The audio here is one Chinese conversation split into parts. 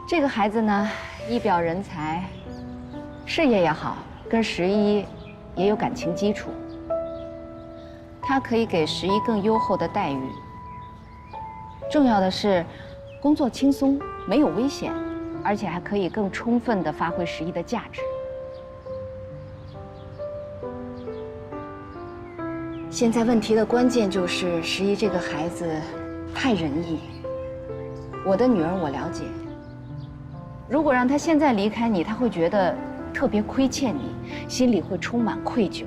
这个孩子呢，一表人才，事业也好，跟11也有感情基础。他可以给11更优厚的待遇。重要的是，工作轻松，没有危险，而且还可以更充分地发挥11的价值。现在问题的关键就是11这个孩子太仁义。我的女儿我了解，如果让她现在离开你，她会觉得特别亏欠你，心里会充满愧疚。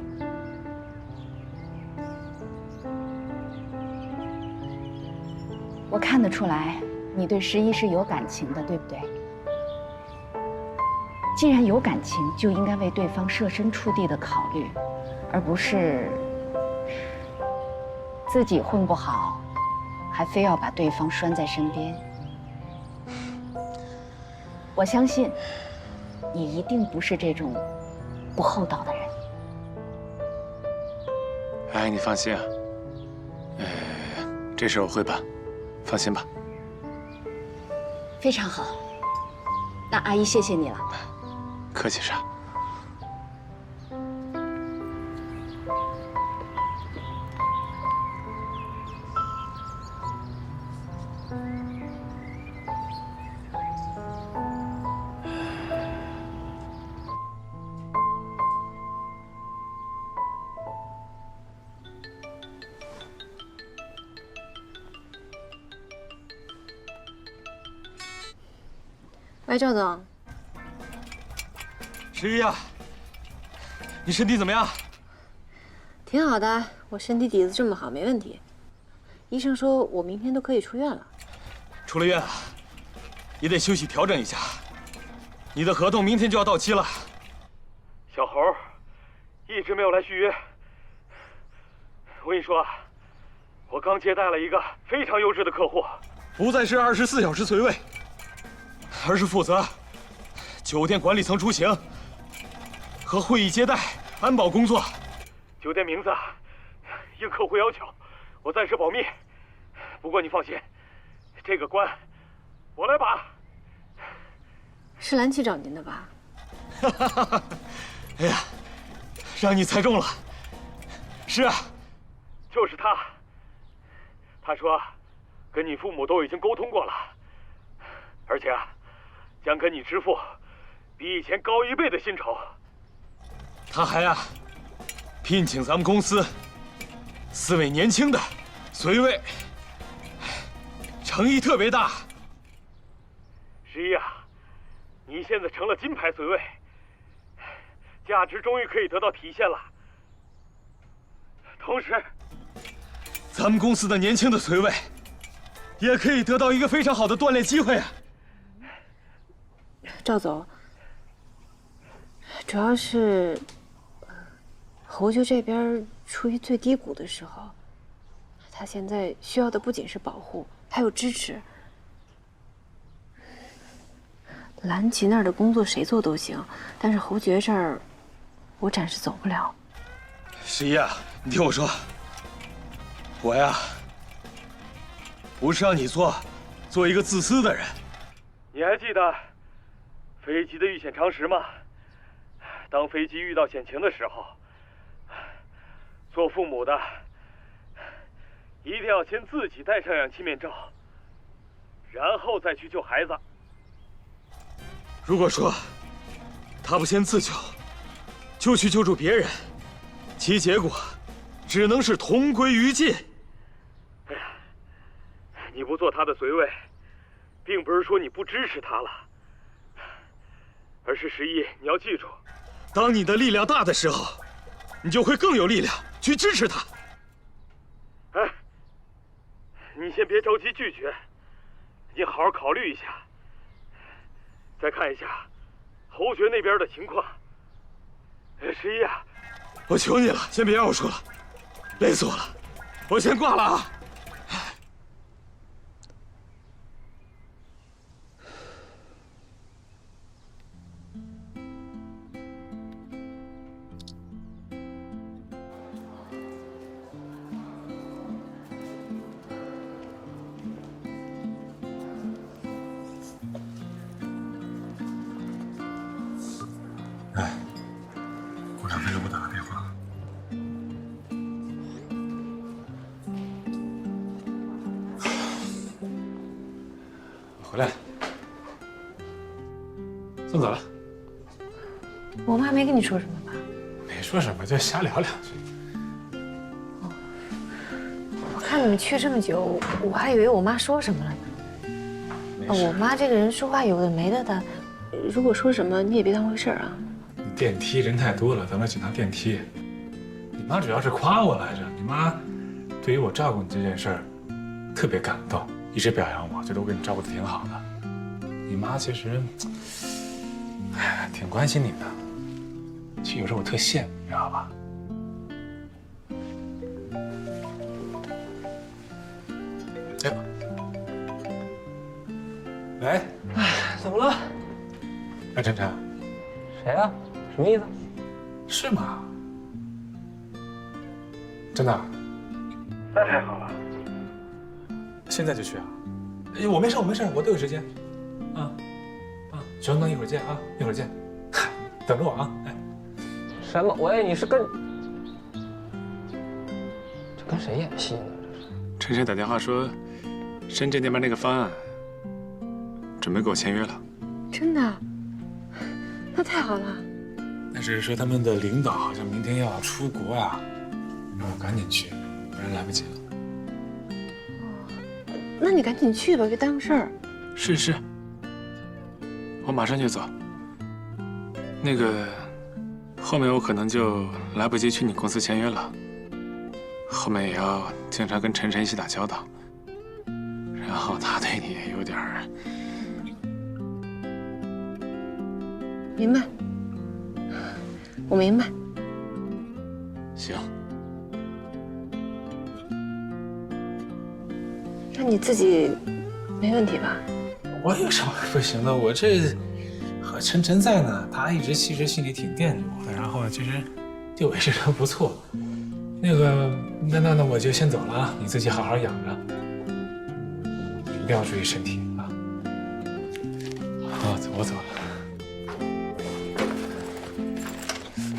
我看得出来，你对11是有感情的，对不对？既然有感情，就应该为对方设身处地的考虑，而不是自己混不好，还非要把对方拴在身边。我相信，你一定不是这种不厚道的人。哎，你放心啊，这事我会办，放心吧。非常好，那阿姨谢谢你了。客气啥？喂，赵总。11呀，你身体怎么样？挺好的，我身体底子这么好，没问题。医生说我明天都可以出院了。出了院啊，也得休息调整一下。你的合同明天就要到期了。小猴一直没有来续约。我跟你说啊，我刚接待了一个非常优质的客户，不再是24小时随位，而是负责酒店管理层出行和会议接待、安保工作。酒店名字应客户要求，我暂时保密。不过你放心，这个关我来把。是蓝七找您的吧？哎呀，让你猜中了。是啊，就是他。他说，跟你父母都已经沟通过了，而且啊，将跟你支付比以前高1倍的薪酬。他还啊，聘请咱们公司4位年轻的随卫，诚意特别大。11啊，你现在成了金牌随卫，价值终于可以得到体现了。同时，咱们公司的年轻的随卫也可以得到一个非常好的锻炼机会啊。赵总，主要是侯爵这边处于最低谷的时候，他现在需要的不仅是保护，还有支持。蓝旗那儿的工作谁做都行，但是侯爵这儿，我暂时走不了。11啊，你听我说，我呀，不是让你做一个自私的人。你还记得飞机的遇险常识吗？当飞机遇到险情的时候，做父母的一定要先自己戴上氧气面罩，然后再去救孩子。如果说他不先自救，就去救助别人，其结果只能是同归于尽。哎呀，你不做他的随卫，并不是说你不支持他了，而是11，你要记住，当你的力量大的时候，你就会更有力量去支持他。哎，你先别着急拒绝，你好好考虑一下，再看一下侯爵那边的情况。11啊，我求你了，先别让我说了，累死我了，我先挂了啊。送走了。我妈没跟你说什么吧？没说什么，就瞎聊两句。我看你们去这么久，我还以为我妈说什么了呢。我妈这个人说话有的没的的，如果说什么你也别当回事啊。电梯人太多了，咱们只趟电梯。你妈主要是夸我来着，你妈对于我照顾你这件事儿特别感动，一直表扬我，觉得我给你照顾的挺好的。你妈其实，哎呀，挺关心你的。其实有时候我特羡慕，你知道吧？哎呦，喂，哎，怎么了？哎，晨晨，谁啊？什么意思？是吗？真的？那太好了。现在就去啊？哎，我没事，我都有时间。行，那一会儿见啊，一会儿见。等着我啊！哎，什么？喂，你是跟……这跟谁演戏呢？这是。晨晨打电话说，深圳那边那个方案准备给我签约了。真的？那太好了。但是说他们的领导好像明天要出国啊，让我赶紧去，不然来不及了。那你赶紧去吧，别耽误事儿。是，我马上就走。那个，后面我可能就来不及去你公司签约了，后面也要经常跟晨晨一起打交道，然后他对你也有点儿……明白，我明白。行，那你自己没问题吧？我有什么不行的？我这和晨晨在呢，他一直其实心里挺惦记我的，然后其实对我也是人不错。那个，那我就先走了啊，你自己好好养着，一定要注意身体啊。好，我走了。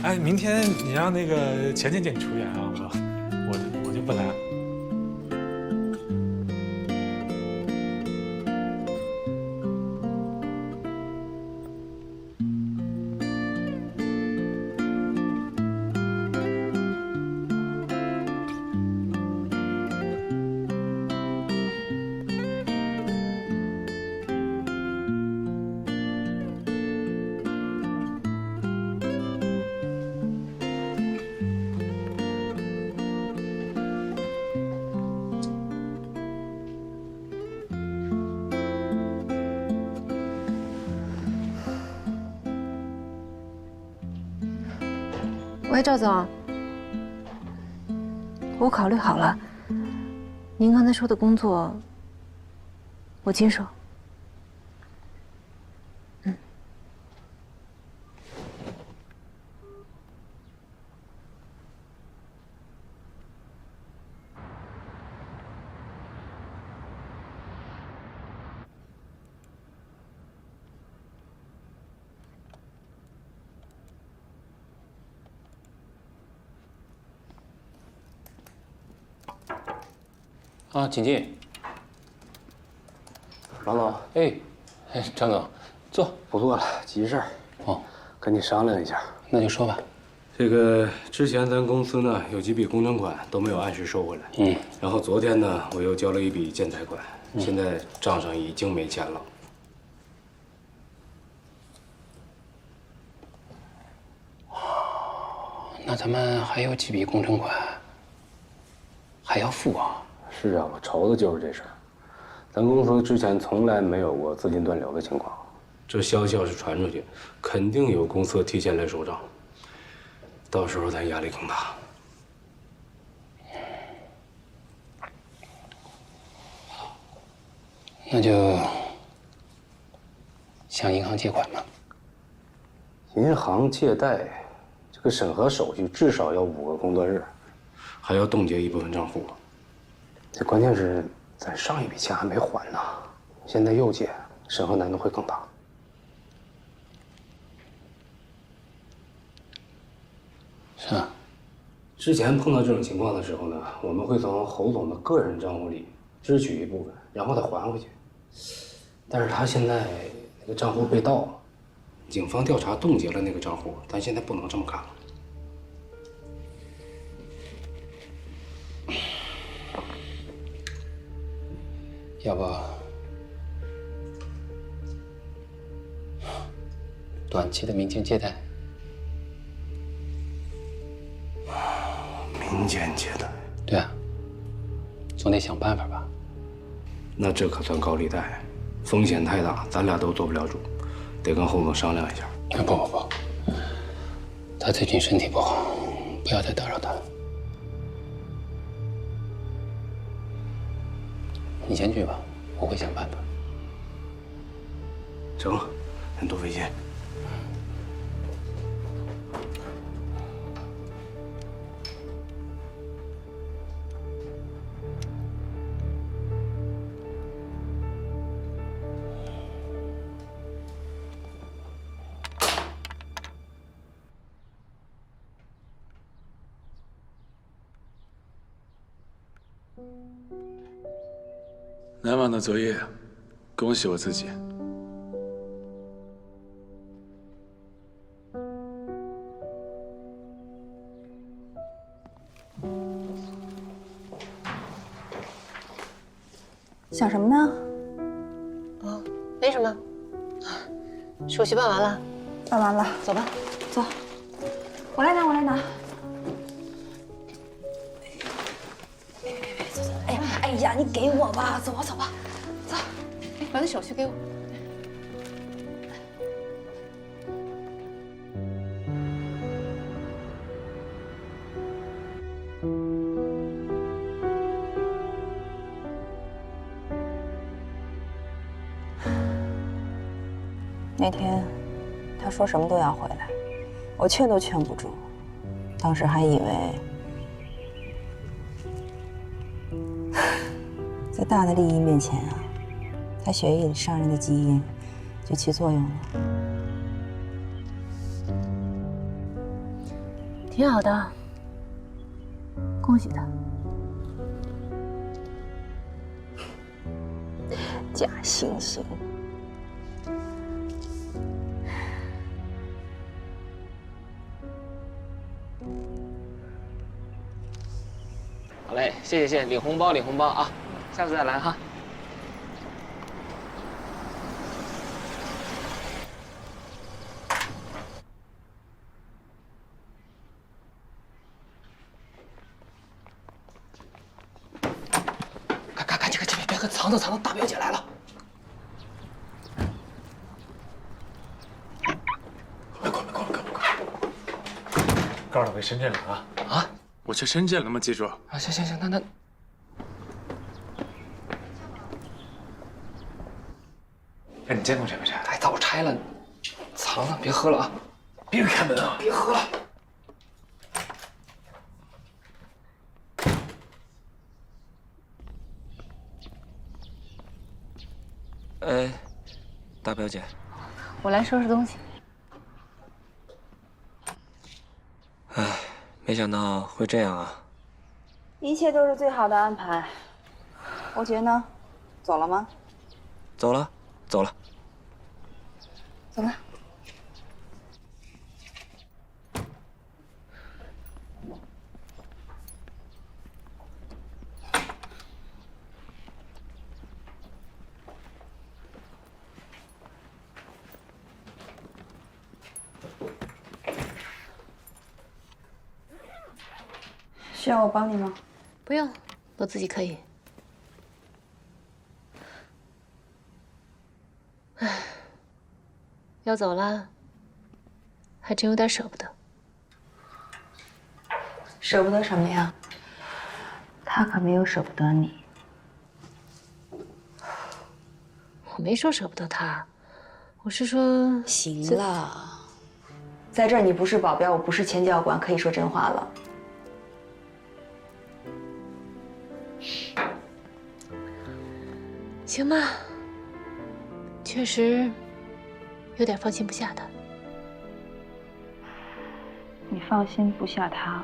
哎，明天你让那个钱姐姐你出演啊，我就不来了。喂，赵总，我考虑好了，您刚才说的工作，我接受。啊，请进。王总，哎，张总，坐。不做了，急事儿。哦，跟你商量一下。那就说吧。这个之前咱公司呢有几笔工程款都没有按时收回来。然后昨天呢我又交了一笔建材款，现在账上已经没钱了。那咱们还有几笔工程款还要付啊？是啊，我愁的就是这事儿。咱公司之前从来没有过资金断流的情况，这消息要是传出去，肯定有公司提前来收账，到时候咱压力更大。那就向银行借款吧。银行借贷，这个审核手续至少要5个工作日，还要冻结一部分账户。这关键是咱上一笔钱还没还呢，现在又借，审核难度会更大。是啊，之前碰到这种情况的时候呢，我们会从侯总的个人账户里支取一部分，然后再还回去。但是他现在那个账户被盗了，警方调查冻结了那个账户，但现在不能这么干了。要不短期的民间借贷？民间借贷？对啊，总得想办法吧。那这可算高利贷，风险太大，咱俩都做不了主，得跟侯总商量一下。不，他最近身体不好，不要再打扰他了。你先去吧，我会想办法。成，先多费心。难忘的昨夜，恭喜我自己。想什么呢？哦，没什么。手续办完了，办完了，走吧。走，我来拿，我来拿。别，走。哎呀，你给我吧，走吧，走吧，走。哎，把那手续给我。那天他说什么都要回来，我劝都劝不住。当时还以为在大的利益面前啊，他血液里商人的基因就起作用了。挺好的，恭喜他。假惺惺。好嘞，谢谢，领红包啊，下次再来哈。赶紧，别藏着，大表姐来了。快！告诉他回深圳了啊！啊？我去深圳了吗？记住。啊，行，那。哎，你监控谁没拆？哎，早拆了，藏了，别喝了啊！别人开门啊！别喝了。大表姐，我来收拾东西。哎，没想到会这样啊！一切都是最好的安排。侯爵呢？走了吗？走了。走吧。需要我帮你吗？不用，我自己可以。唉，要走了，还真有点舍不得。舍不得什么呀？他可没有舍不得你。我没说舍不得他，我是说……行了，在这儿你不是保镖，我不是前教官，可以说真话了。行吧，确实有点放心不下他。你放心不下他，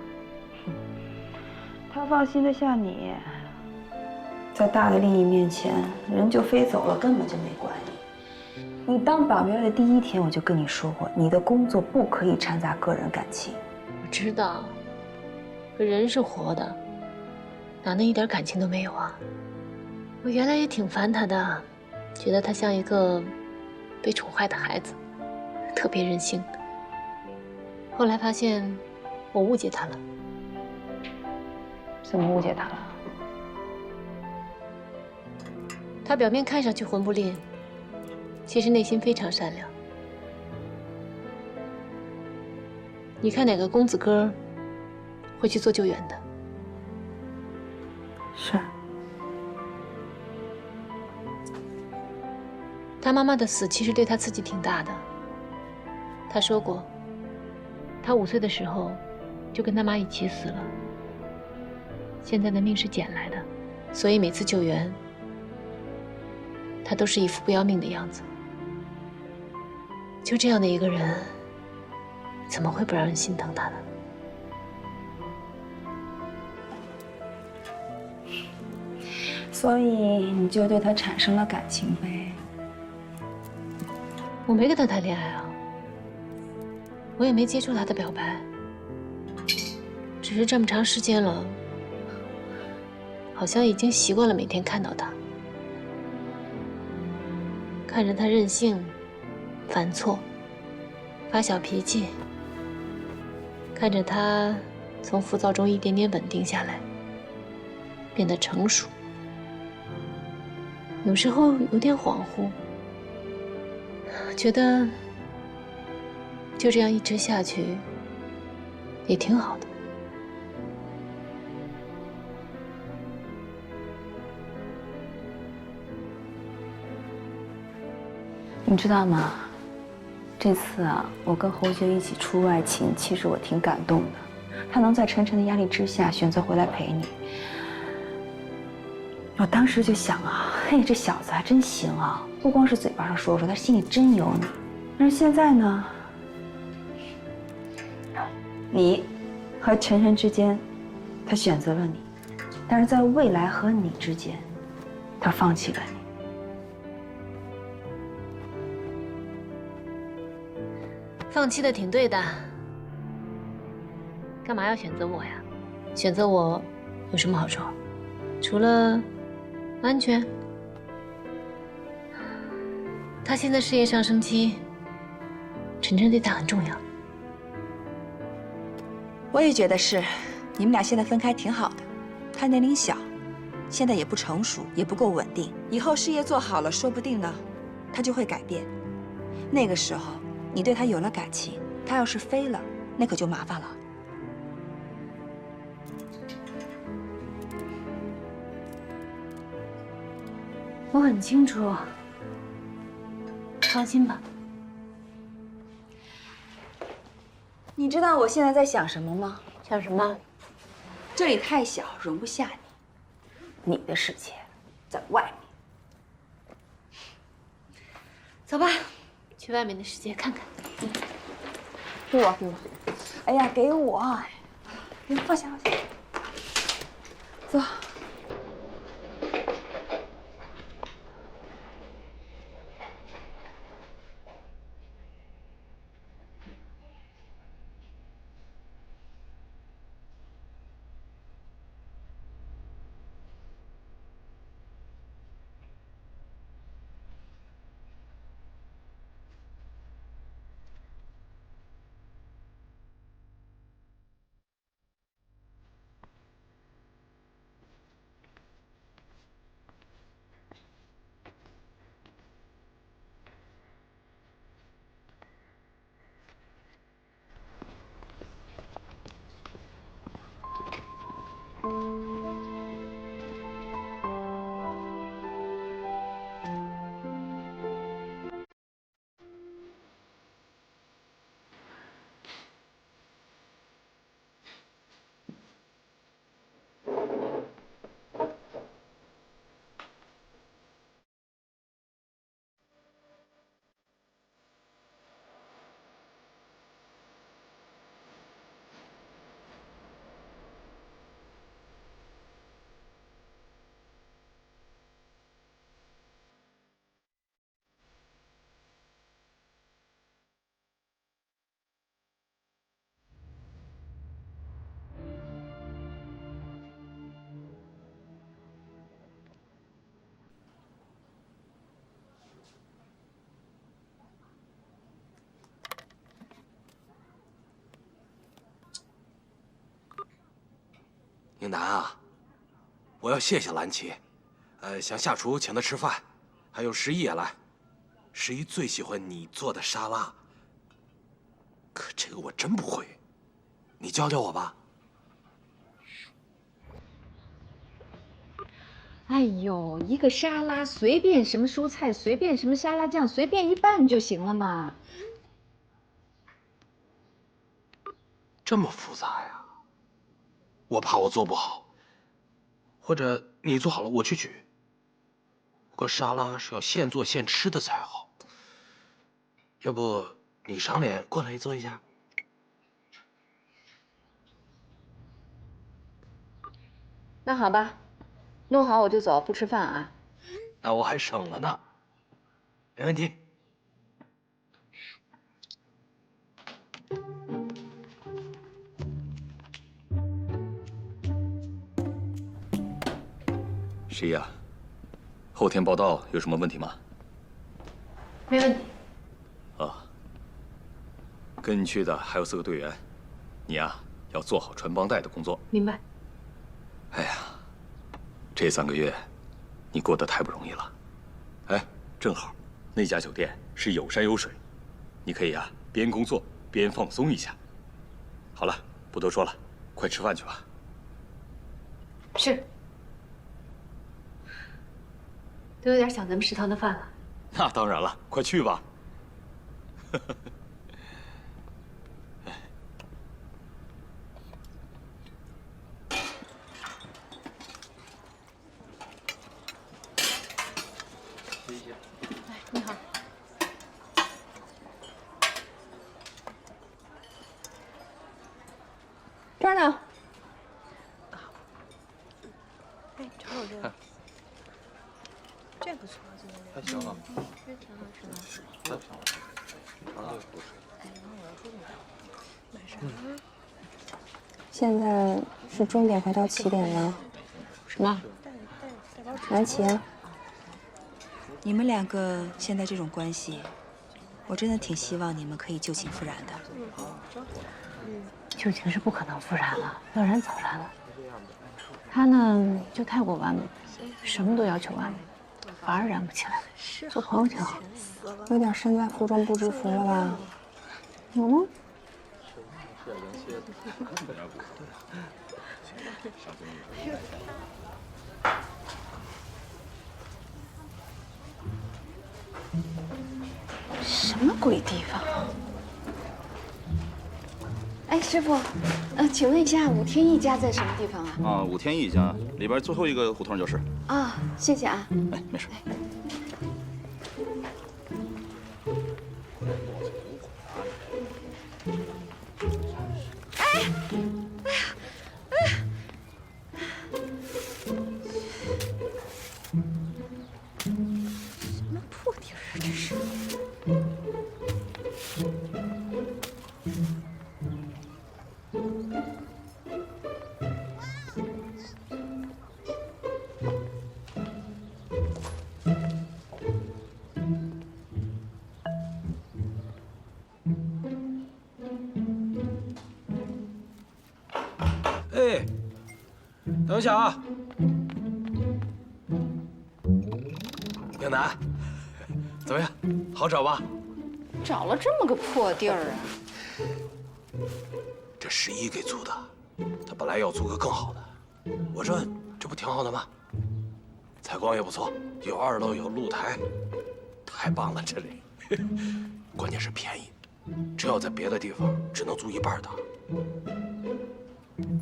他放心得下你。在大的利益面前，人就飞走了，根本就没关系。你当保镖的第1天，我就跟你说过，你的工作不可以掺杂个人感情。我知道，可人是活的，哪能一点感情都没有啊？我原来也挺烦他的，觉得他像一个被宠坏的孩子，特别任性。后来发现我误解他了。怎么误解他了？他表面看上去混不吝，其实内心非常善良。你看哪个公子哥会去做救援的？是。他妈妈的死其实对他刺激挺大的。他说过，他5岁的时候就跟他妈一起死了。现在的命是捡来的，所以每次救援，他都是一副不要命的样子。就这样的一个人，怎么会不让人心疼他呢？所以你就对他产生了感情呗？我没跟他谈恋爱啊，我也没接触他的表白，只是这么长时间了，好像已经习惯了每天看到他，看着他任性、犯错、发小脾气，看着他从浮躁中一点点稳定下来，变得成熟，有时候有点恍惚，觉得就这样一直下去也挺好的。你知道吗？这次啊，我跟侯爵一起出外勤，其实我挺感动的。他能在沉沉的压力之下选择回来陪你，我当时就想啊，嘿，这小子还真行啊！不光是嘴巴上说说，他心里真有你。但是现在呢，你和晨晨之间，他选择了你，但是在未来和你之间，他放弃了你。放弃的挺对的，干嘛要选择我呀？选择我有什么好处？除了安全。他现在事业上升期，晨晨对他很重要。我也觉得是，你们俩现在分开挺好的。他年龄小，现在也不成熟，也不够稳定。以后事业做好了，说不定呢，他就会改变。那个时候，你对他有了感情，他要是飞了，那可就麻烦了。我很清楚，放心吧。你知道我现在在想什么吗？想什么？这里太小，容不下你。你的世界在外面。走吧，去外面的世界看看。给我，给我。哎呀，给我！别放下，放下。走。挺难啊。我要谢谢蓝琪，想下厨请她吃饭，还有十一也来。十一最喜欢你做的沙拉，可这个我真不会，你教教我吧。哎呦，一个沙拉随便什么蔬菜，随便什么沙拉酱，随便一拌就行了嘛。这么复杂呀？我怕我做不好，或者你做好了我去取。不过沙拉是要现做现吃的才好，要不你赏脸过来做一下？那好吧，弄好我就走，不吃饭啊。那我还省了呢，没问题。十一啊，后天报道有什么问题吗？没问题。啊，跟你去的还有4个队员，你呀要做好传帮带的工作。明白。哎呀，这3个月你过得太不容易了。哎，正好那家酒店是有山有水，你可以呀边工作边放松一下。好了，不多说了，快吃饭去吧。是。都有点想咱们食堂的饭了。那当然了，快去吧。你好。这儿呢。哎，尝尝这个，这不错，还行啊。这挺好吃的。买啥？现在是终点回到起点了。什么？蓝琪啊，你们2个现在这种关系，我真的挺希望你们可以旧情复燃的。旧情是不可能复燃了，要燃早燃了。他呢就太过完美，什么都要求完美，反而燃不起来。做朋友挺好。有点身在福中不知福了吧？有吗？什么鬼地方？哎，师傅，请问一下武天一家在什么地方啊？啊，武天一家里边最后一个胡同就是。啊，谢谢啊。哎，没事。什么破地儿啊，这是！哎，等一下啊，英楠，怎么样？好找吧？找了这么个破地儿啊！这11给租的，他本来要租个更好的。我说这不挺好的吗？采光也不错，有2楼有露台，太棒了这里。关键是便宜，这要在别的地方只能租1半的。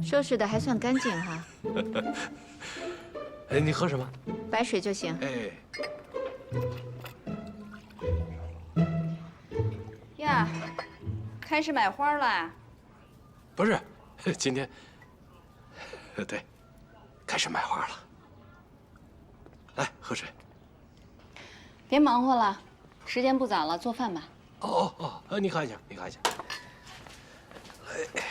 收拾的还算干净哈。哎，你喝什么？白水就行。哎，呀，开始买花了？不是，今天，对，开始买花了。来，喝水。别忙活了，时间不早了，做饭吧。哦，你看一下，你看一下。哎。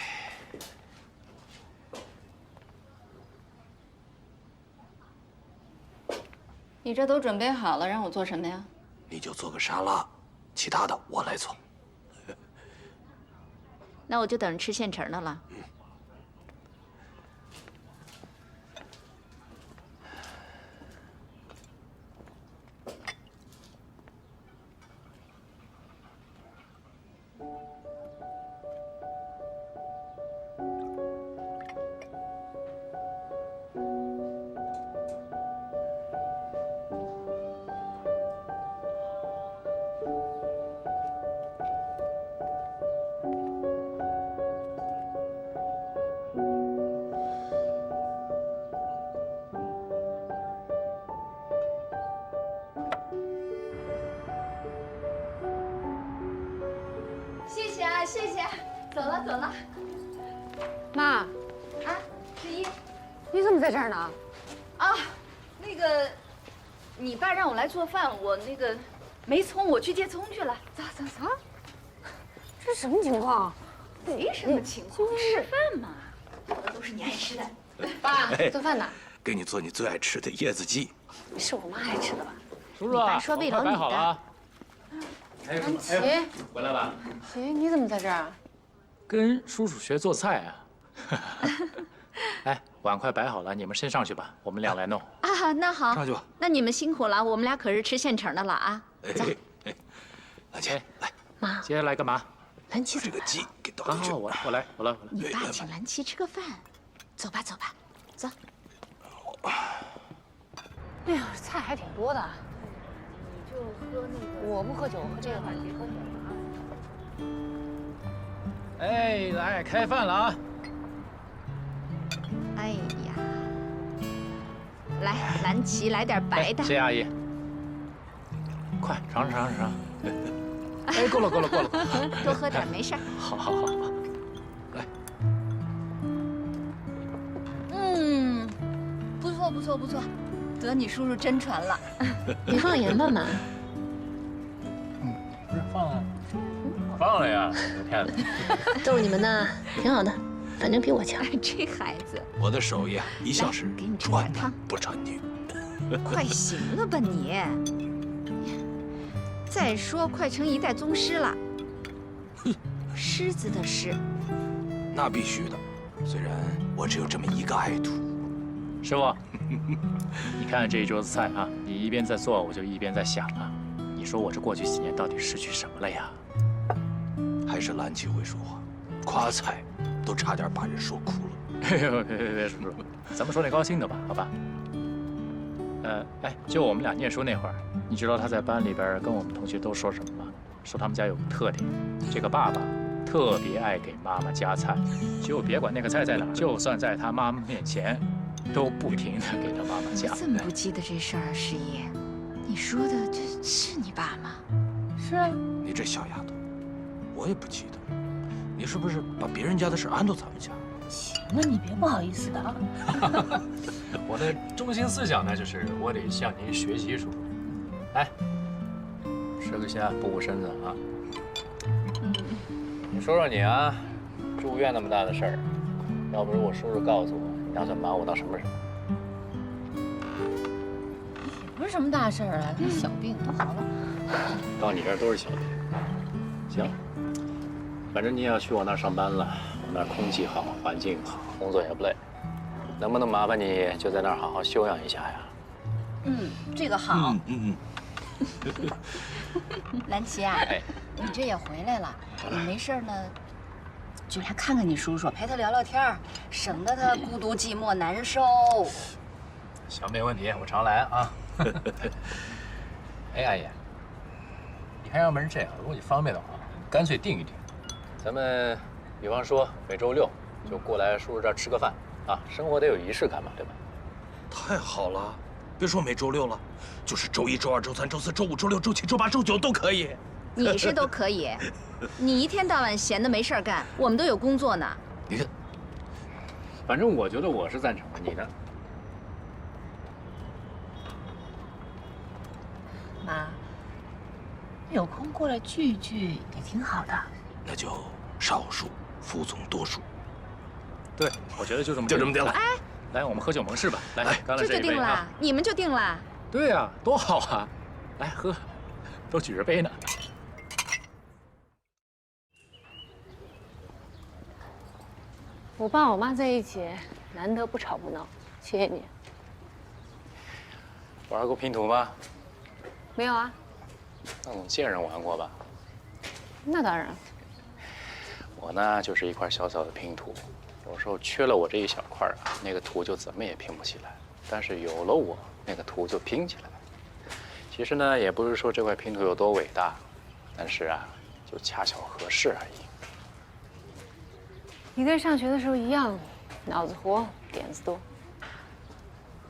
你这都准备好了，让我做什么呀？你就做个沙拉，其他的我来做。那我就等着吃现成的了。谢谢，走了走了。妈，啊，十一，你怎么在这儿呢？啊，那个，你爸让我来做饭，我那个没葱，我去借葱去了。走走走。这什么情况？没什么情况，吃饭嘛，做的都是你爱吃的。爸，做饭呢？给你做你最爱吃的椰子鸡。是我妈爱吃的吧？叔叔啊，说为了你的。安琪，回来了。琪，你怎么在这儿？跟叔叔学做菜啊。哎，碗筷摆好了，你们先上去吧，我们俩来弄。啊，那好，上去吧。那你们辛苦了，我们俩可是吃现成的了啊。走，兰琪，来，妈，接下来干嘛？兰琪这个鸡给倒进去。好，我来。你爸请兰琪吃个饭，走吧，走吧，走。哎呀，菜还挺多的。你就喝那个，我不喝酒，我喝这个吧。你喝酒啊。哎，来开饭了啊！哎呀，来，兰琪来点白的。谢阿姨，快尝尝。哎，够了。多喝点没事儿。好，来。不错，得你叔叔真传了。别放盐吧，妈。不是放了呀，骗子。都是你们的，挺好的，反正比我强。这孩子，我的手艺啊，一向是给你传男不传女。快行了吧你？再说快成一代宗师了。狮子的狮。那必须的，虽然我只有这么一个爱徒。师傅，你看这一桌子菜啊，你一边在做，我就一边在想啊，你说我这过去几年到底失去什么了呀？还是兰琪会说话，夸菜都差点把人说哭了。哎呦，别，叔叔，咱们说点高兴的吧，好吧？就我们俩念书那会儿，你知道他在班里边跟我们同学都说什么吗？说他们家有个特点，这个爸爸特别爱给妈妈夹菜，就别管那个菜在哪，就算在他妈妈面前，都不停的给他妈妈夹。这么不记得这事儿啊，十一？你说的这是你爸吗？是啊。你这小丫头，我也不记得，你是不是把别人家的事安到咱们家？行了，你别不好意思的啊。我的中心思想呢，就是我得向您学习，叔叔。来，吃个虾，补补身子啊。你说你啊，住院那么大的事儿，要不是我叔叔告诉我，你打算把我当什么人？不是什么大事儿啊，这小病都好了。到你这儿都是小病。行，反正你也要去我那儿上班了，我那儿空气好，环境好，工作也不累。能不能麻烦你就在那儿好好休养一下呀？这个好。兰琪啊，哎，你这也回来了，你没事呢，就来看看你叔叔，陪他聊聊天，省得他孤独寂寞难受。行，没问题，我常来啊。哎，阿姨，你看，要不然这样，如果你方便的话，干脆定一定，咱们比方说每周6就过来叔叔这儿吃个饭啊，生活得有仪式感嘛，对吧？太好了，别说每周6了，就是周1、周2、周3、周4、周5、周6、周7、周8、周9都可以。你是都可以，你一天到晚闲的没事儿干，我们都有工作呢。你看，反正我觉得我是赞成的，你呢？妈，有空过来聚一聚也挺好的。那就少数服从多数。对，我觉得就这么定了。哎，来，我们喝酒盟誓吧。来，刚才这就定了，你们就定了。对呀，多好啊！来喝，都举着杯呢。我爸我妈在一起，难得不吵不闹，谢谢你。玩过拼图吗？没有啊。那种贱人玩过吧？那当然。我呢，就是一块小小的拼图，有时候缺了我这一小块啊，那个图就怎么也拼不起来。但是有了我，那个图就拼起来。其实呢，也不是说这块拼图有多伟大，但是啊，就恰巧合适而已。你跟上学的时候一样，脑子活，点子多。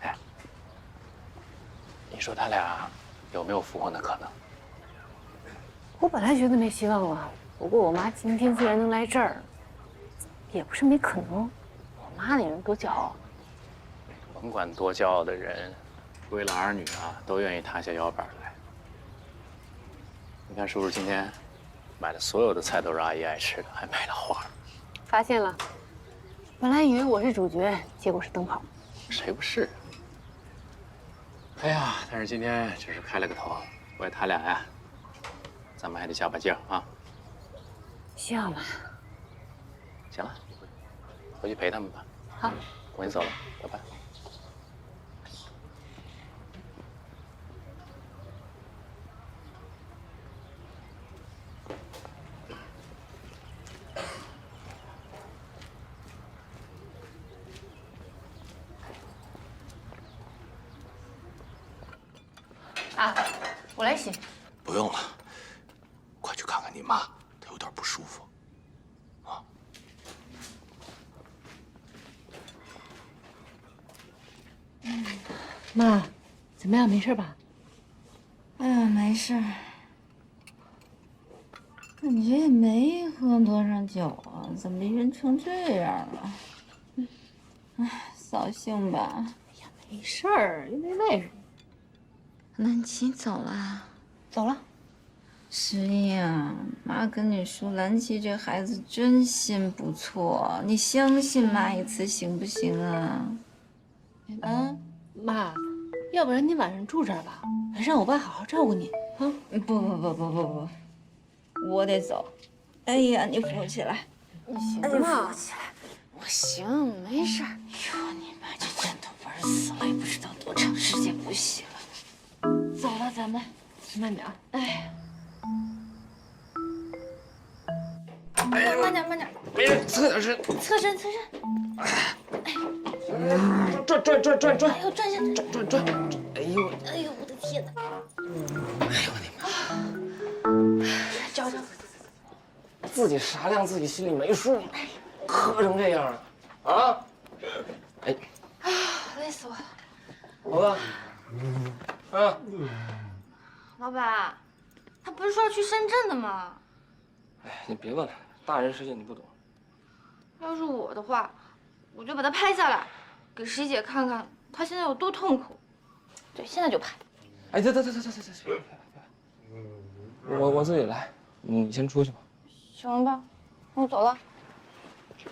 哎，你说他俩有没有复婚的可能？我本来觉得没希望了，不过我妈今天虽然能来这儿，也不是没可能。我妈那人多骄傲。甭管多骄傲的人，为了儿女啊，都愿意塌下腰板来。你看叔叔今天买的所有的菜都是阿姨爱吃的，还买了花。发现了，本来以为我是主角，结果是灯泡。谁不是？哎呀，但是今天只是开了个头，为他俩呀，咱们还得加把劲儿啊。需要吗？行了，回去陪他们吧。好，我先走了，拜拜。啊，我来洗。不用了，快去看看你妈，她有点不舒服。妈，怎么样？没事吧？哎呀，没事儿，感觉也没喝多少酒啊，怎么晕成这样了？哎，扫兴吧？哎呀，没事儿，又没累。那你起走了？走了。十一啊，妈跟你说，兰琪这孩子真心不错，你相信妈一次行不行啊？啊，妈，要不然你晚上住这儿吧，让我爸好好照顾你啊。不，我得走。哎呀，你扶起来，你行吗？吗？扶起来，我行，没事儿。哟，你妈这枕头玩死了，也不知道多长时间不洗了。走了，咱们慢点啊。哎。哎呀，慢点，没人，侧点身，侧身。转，哎呦，转下，转，哎呦，我的天哪！哎呦我的妈！找，自己傻亮，自己心里没数吗？磕成这样啊！啊！哎，累死我了。老大，啊，老板，他不是说要去深圳的吗？哎，你别问了，大人世界你不懂。要是我的话，我就把他拍下来，给十一姐看看他现在有多痛苦。对，现在就拍。哎，得，我自己来，你先出去吧。行吧，我走了。行。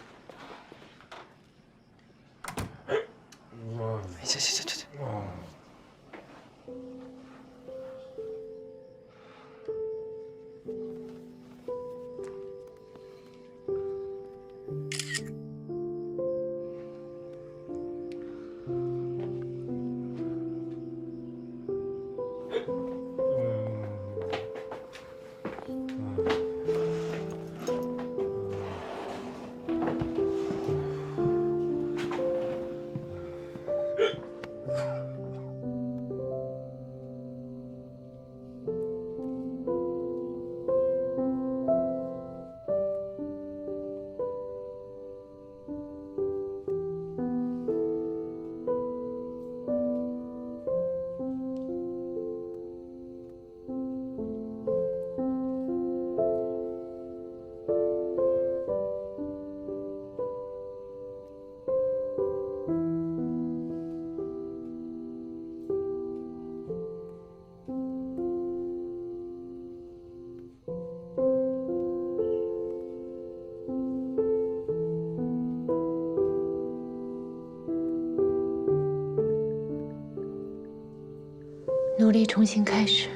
努力重新开始。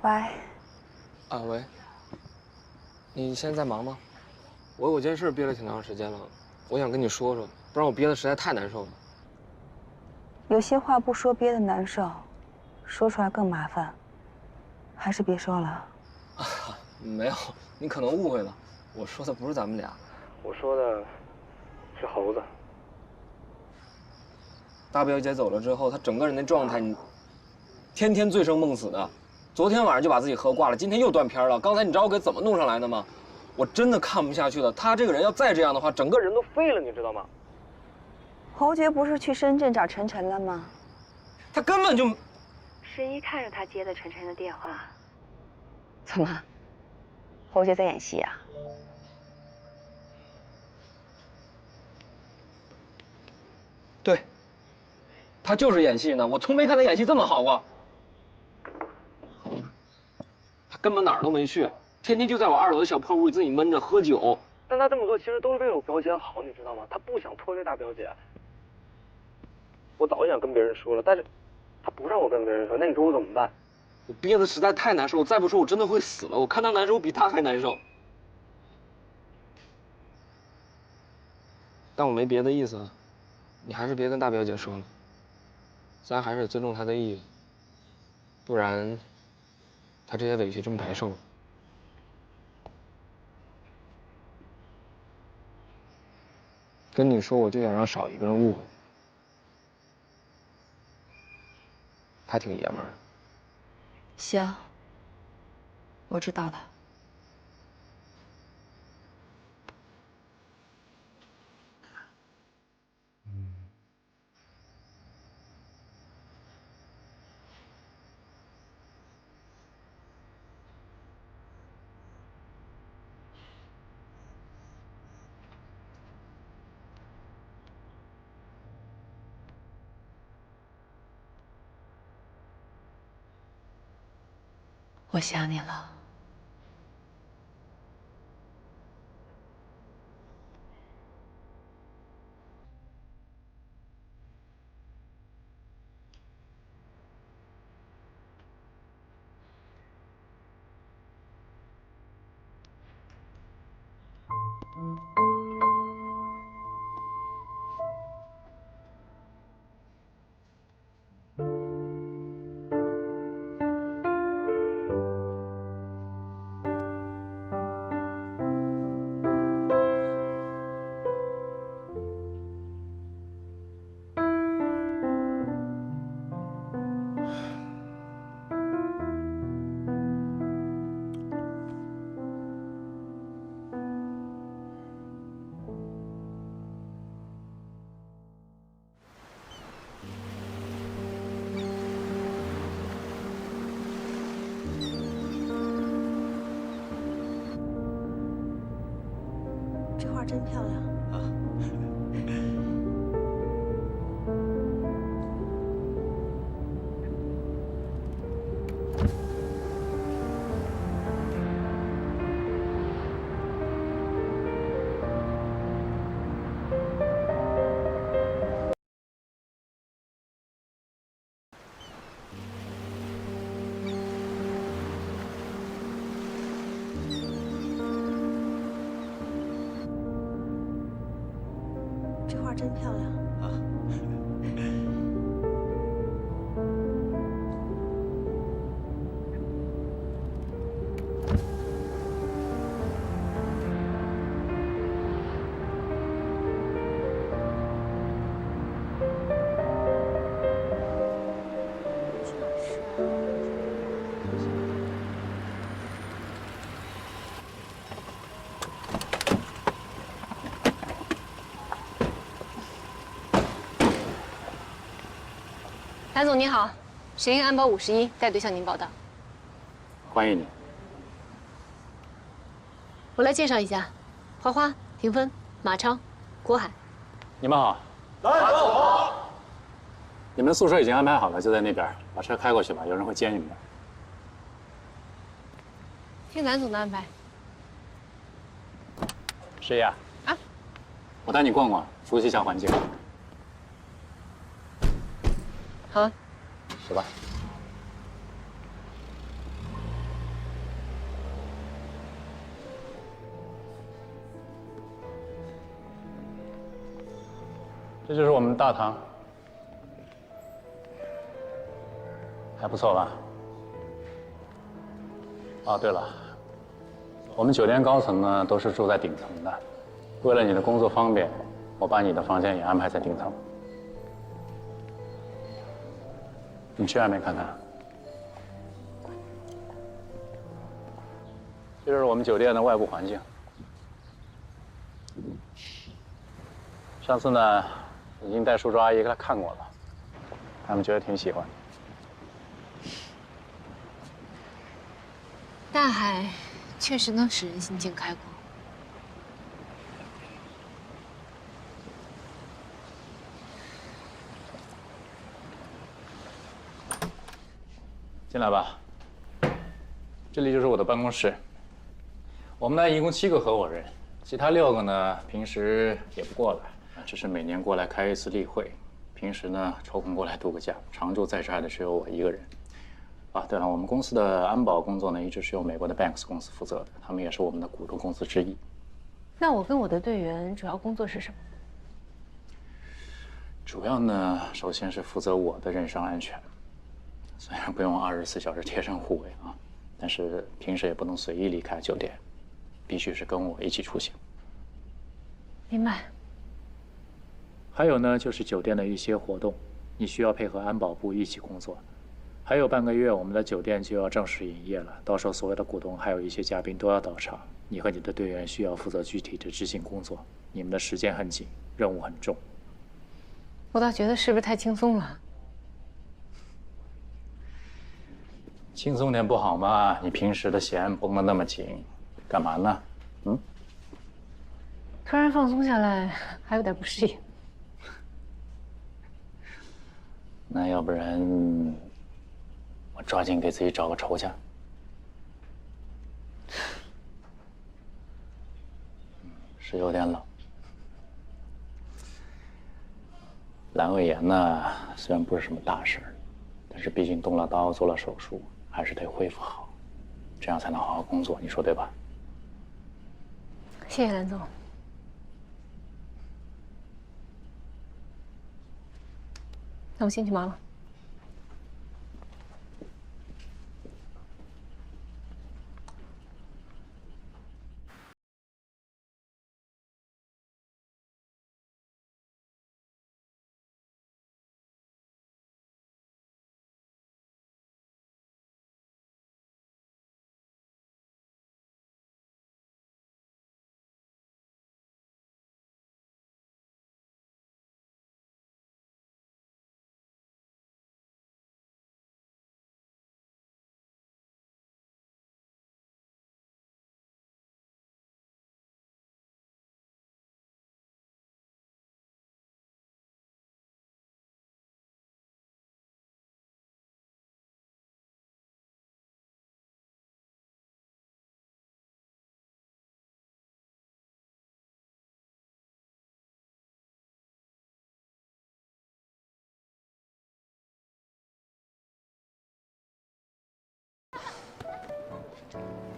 喂。啊喂，你现在在忙吗？我有件事憋了挺长时间了，我想跟你说说，不然我憋得实在太难受了。有些话不说憋得难受，说出来更麻烦，还是别说了。啊，没有，你可能误会了，我说的不是咱们俩，我说的是猴子。大表姐走了之后，她整个人的状态，你天天醉生梦死的。昨天晚上就把自己喝挂了，今天又断片了。刚才你知道我给怎么弄上来的吗？我真的看不下去了。他这个人要再这样的话，整个人都废了，你知道吗？侯爵不是去深圳找晨晨了吗？他根本就……十一看着他接的晨晨的电话。怎么？侯爵在演戏啊？对，他就是演戏呢。我从没看他演戏这么好过。他根本哪儿都没去，天天就在我2楼的小破屋里自己闷着喝酒。但他这么做其实都是为了我表姐好，你知道吗？他不想拖累大表姐。我早就想跟别人说了，但是他不让我跟别人说，那你说我怎么办？我憋得实在太难受，我再不说我真的会死了。我看他难受，我比他还难受。但我没别的意思，你还是别跟大表姐说了，咱还是得尊重她的意思，不然她这些委屈真白受了。跟你说，我就想让少一个人误会，还挺爷们儿的。行，我知道了。我想你了。这画真漂亮啊！这画真漂亮啊！谭总您好，神鹰安保51带队向您报道。欢迎你。我来介绍一下，花花、霆锋、马超、郭海。你们好。来，好。你们的宿舍已经安排好了，就在那边，把车开过去吧，有人会接你们的。听谭总的安排。谁呀？啊，我带你逛逛，熟悉一下环境。好，走吧。这就是我们大堂，还不错吧？哦，对了，我们酒店高层呢都是住在顶层的，为了你的工作方便，我把你的房间也安排在顶层。你去外面看看。这就是我们酒店的外部环境。上次呢，已经带叔叔阿姨来看过了，他们觉得挺喜欢。大海确实能使人心境开阔。进来吧，这里就是我的办公室。我们呢一共7个合伙人，其他6个呢平时也不过来，只是每年过来开一次例会，平时呢抽空过来度个假。常驻在这儿的只有我一个人。啊，对了，我们公司的安保工作呢一直是由美国的 Banks 公司负责的，他们也是我们的股东公司之一。那我跟我的队员主要工作是什么？主要呢，首先是负责我的人身安全。虽然不用24小时贴身护卫啊，但是平时也不能随意离开酒店，必须是跟我一起出行。明白。还有呢，就是酒店的一些活动，你需要配合安保部一起工作。还有半个月，我们的酒店就要正式营业了，到时候所有的股东还有一些嘉宾都要到场，你和你的队员需要负责具体的执行工作，你们的时间很紧，任务很重。我倒觉得是不是太轻松了？轻松点不好吗？你平时的弦绷得那么紧，干嘛呢？嗯？突然放松下来，还有点不适应。那要不然，我抓紧给自己找个酬假。是有点冷。阑尾炎呢，虽然不是什么大事，但是毕竟动了刀，做了手术。还是得恢复好，这样才能好好工作，你说对吧？谢谢蓝总。那我先去忙了。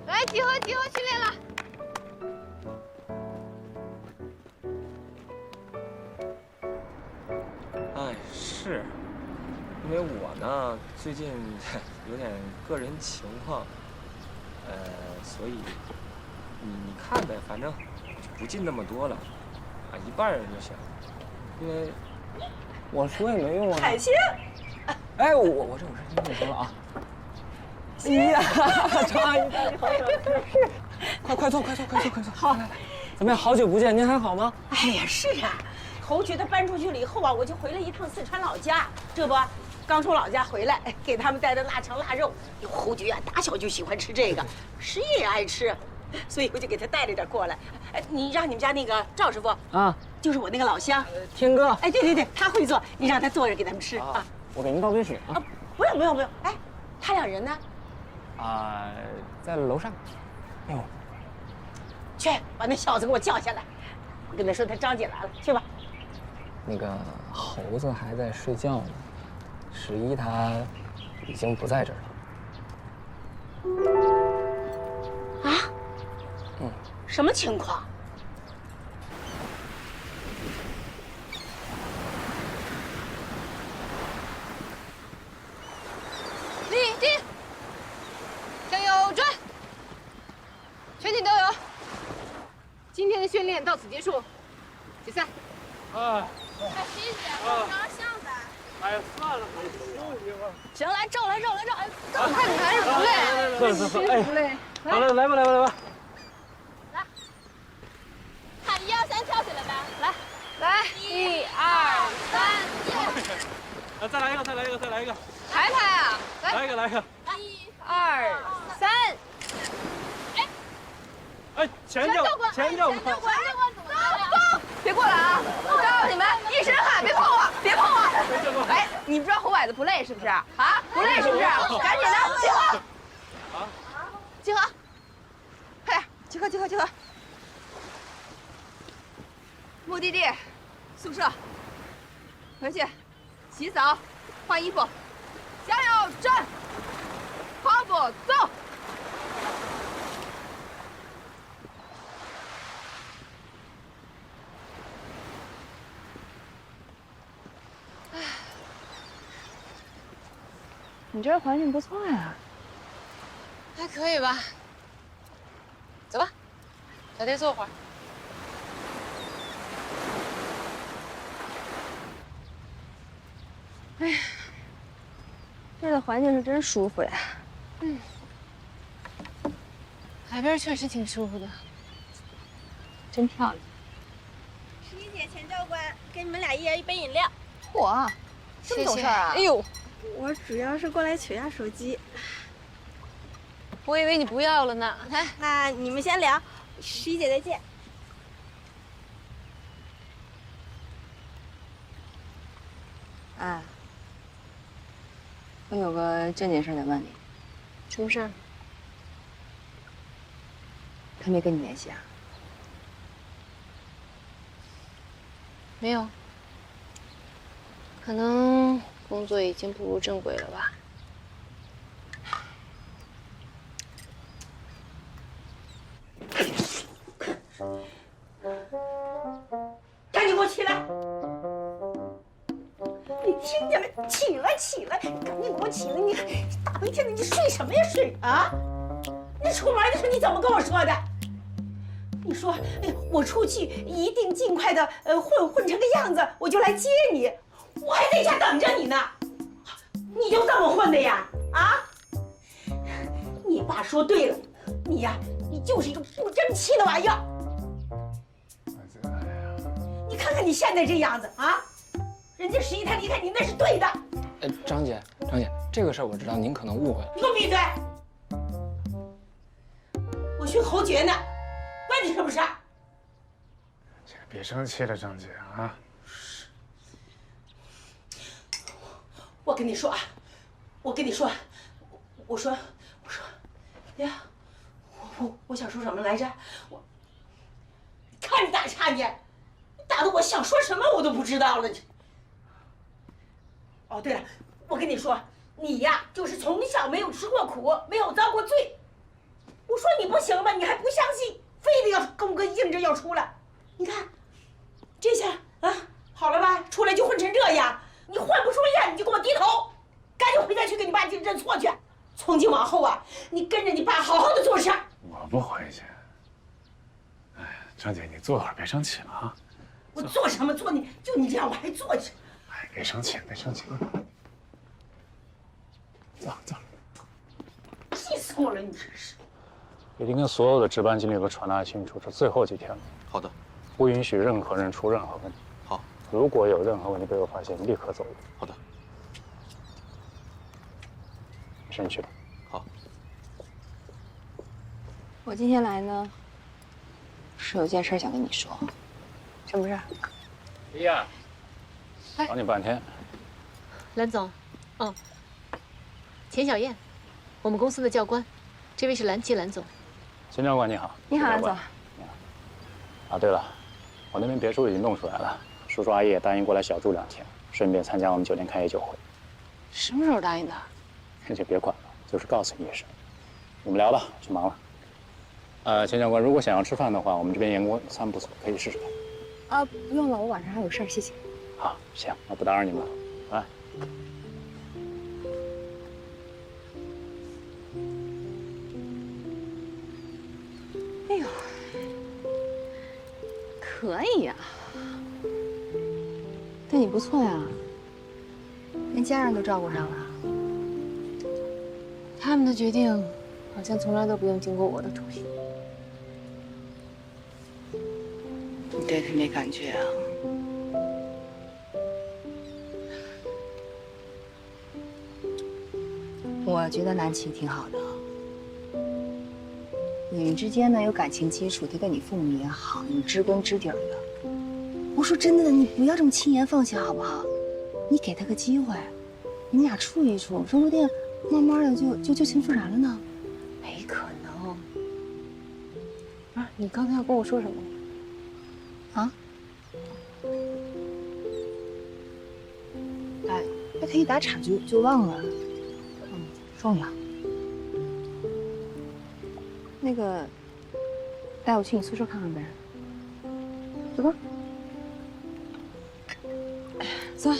来，集合，集合，训练了。哎，是，因为我呢最近有点个人情况，所以你看呗，反正不进那么多了，啊，一半人就行。因为我说也没用啊。海星，哎，我这有事跟你说了啊。哎呀，常阿姨大你好，是，快坐，快坐。好，来，怎么样？好久不见，您还好吗？哎呀，是啊，侯觉得搬出去了以后啊，我就回了一趟四川老家，这不，刚从老家回来，给他们带的腊肠腊肉，哟，侯觉啊，打小就喜欢吃这个，实业也爱吃，所以我就给他带了点过来。哎，你让你们家那个赵师傅啊，就是我那个老乡，天哥。哎，对，他会做，你让他做着给他们吃啊。我给您倒杯水啊。不用，哎，他俩人呢？啊，在楼上。哎呦，去把那小子给我叫下来，我跟他说他张姐来了，去吧。那个猴子还在睡觉呢，11他已经不在这儿了。啊？什么情况？全体都有。今天的训练到此结束，解散。哎，徐姐，照张相呗。哎呀，算了，行，来照，来照，来照。哎，我看你还是不累。算，哎，不累。好了，来吧，来吧，来吧。来，喊1、2、3，跳起来呗！来，来，1、2、3，再来一个，再来一个，再来一个。排排啊！来一个，来一个。1、2、3。哎，前教官，前教官，走，别过来啊！我告诉你们，一身汗，别碰我，别碰我！哎，你们知道红苇子不累是不是？啊，不累是不是？赶紧的，集合！啊，集合！快点，集合，集合，集合！目的地，宿舍。回去，洗澡，换衣服，加油，站！跑步，走！你这儿环境不错呀，还可以吧。走吧，在这坐会儿。哎呀，这儿的环境是真舒服呀。嗯，海边确实挺舒服的，真漂亮。十一姐、钱教官，给你们俩一人一杯饮料。嚯，这么懂事啊！哎呦，我主要是过来取下手机。我以为你不要了呢。来，那你们先聊，十一姐再见。哎，我有个正经事得问你。什么事儿？他没跟你联系啊？没有，可能工作已经步入正轨了吧。赶紧给我起来！你听见没？起来，起来！你赶紧给我起来！你大白天的你睡什么呀睡啊？你出门的时候你怎么跟我说的？你说，哎，我出去一定尽快的混成个样子，我就来接你。我还在家等着你呢。你就这么混的呀？啊？你爸说对了，你呀，你就是一个不争气的玩意儿。你看看你现在这样子啊，人家十一他离开你那是对的。张姐，这个事儿我知道，您可能误会了。你给我闭嘴！我训侯爵呢，关你什么事儿？别生气了，张姐啊。我跟你说啊，我说，呀，我想说什么来着？看你打岔你，打得我想说什么我都不知道了。哦，对了，我跟你说，你呀，就是从小没有吃过苦，没有遭过罪。我说你不行吧，你还不相信，非得要跟我硬着要出来。你看，这下啊，好了吧？出来就混成这样，你混不出样，你就给我低头，赶紧回家去给你爸认错去。从今往后啊，你跟着你爸好好的做事。我不回去。哎，张姐，你坐会儿，别生气了啊。我做什么做你？就你这样，我还做去。哎，别生气，别生气。走。气死我了，你真是。已经跟所有的值班经理都传达清楚，这最后几天了。好的。不允许任何人出任何问题。好。如果有任何问题被我发现，立刻走人。好的。先去吧。好。我今天来呢，是有件事想跟你说。什么事儿？李亚，找你半天。蓝总，哦，钱小燕，我们公司的教官，这位是蓝总。钱教官你好。你好，蓝总。啊，对了，我那边别墅已经弄出来了，叔叔阿姨也答应过来小住2天，顺便参加我们酒店开业酒会。什么时候答应的？那就别管了，就是告诉你一声。你们聊吧，我去忙了。钱教官，如果想要吃饭的话，我们这边员工餐不错，可以试试看。啊，不用了，我晚上还有事儿，谢谢。好，行，那不打扰你们了，来。可以呀，对你不错呀，连家人都照顾上了。他们的决定好像从来都不用经过我的同意。你对他没感觉啊？我觉得南琪挺好的。你们之间呢有感情基础，他对你父母也好，你知根知底儿的。我说真的，你不要这么轻言放弃好不好？你给他个机会，你们俩处一处，说不定慢慢的就旧情复燃了呢。没可能。啊，你刚才要跟我说什么？啊？哎，被他一打岔就忘了。重要。那个，带我去你宿舍看看呗。走吧。走。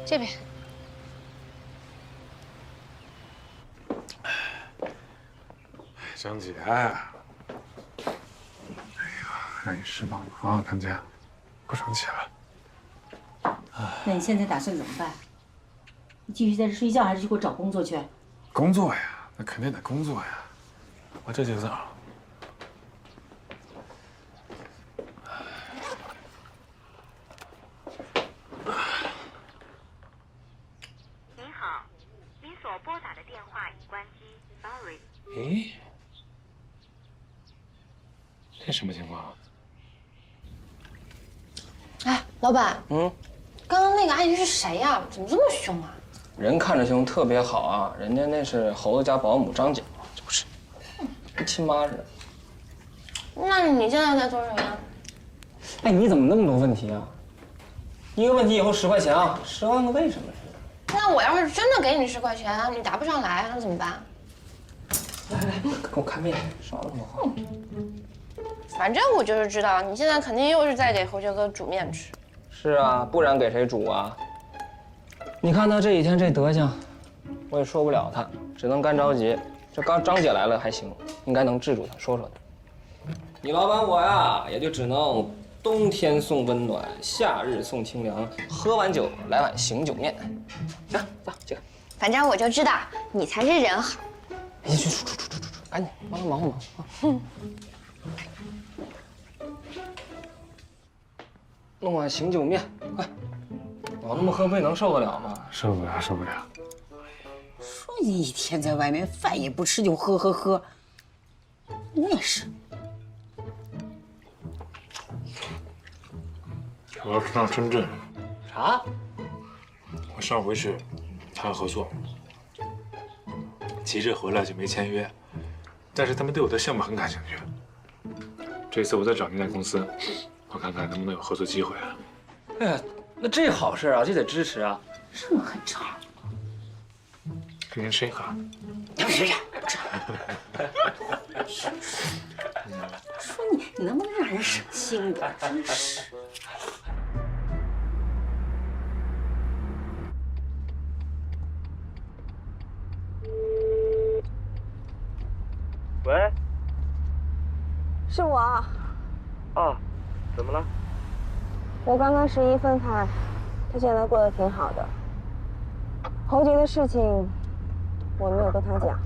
这边。张姐，哎呀，让你失望了啊，唐姐，不生气了。那你现在打算怎么办？你继续在这睡觉，还是去给我找工作去？工作呀，那肯定得工作呀。我这就走。您好，您所拨打的电话已关机 ，sorry。咦，这什么情况？哎，老板，刚刚那个阿姨是谁呀？怎么这么凶啊？人看着凶，特别好啊！人家那是猴子家保姆张姐，这不是跟亲妈似的。那你现在在做什么呀？哎，你怎么那么多问题啊？一个问题以后10块钱啊，10万个为什么似的。那我要是真的给你10块钱，你答不上来，那怎么办？来来，给我看面，少那么多话。反正我就是知道，你现在肯定又是在给侯爵哥煮面吃。是啊，不然给谁煮啊？你看他这几天这德行，我也说不了他，只能干着急。这刚张姐来了还行，应该能治住他，说说他。你老板我呀，也就只能冬天送温暖，夏日送清凉，喝完酒来碗醒酒面。行，走，这个。反正我就知道你才是人好。哎，去，赶紧帮他忙活忙啊！弄碗醒酒面，快！老那么喝杯能受得了吗？受不了，受不了。说你一天在外面饭也不吃就喝，你也是。我要上深圳。啥？我上回去谈合作，急着回来就没签约，但是他们对我的项目很感兴趣。这次我再找那家公司，我看看能不能有合作机会啊。哎呀，那这好事啊，这得支持啊。这么很长。给您吃一口。说你能不能让人省心点？真是。喂，是我。啊，怎么了？我刚跟11分开，他现在过得挺好的。侯爵的事情，我没有跟他讲。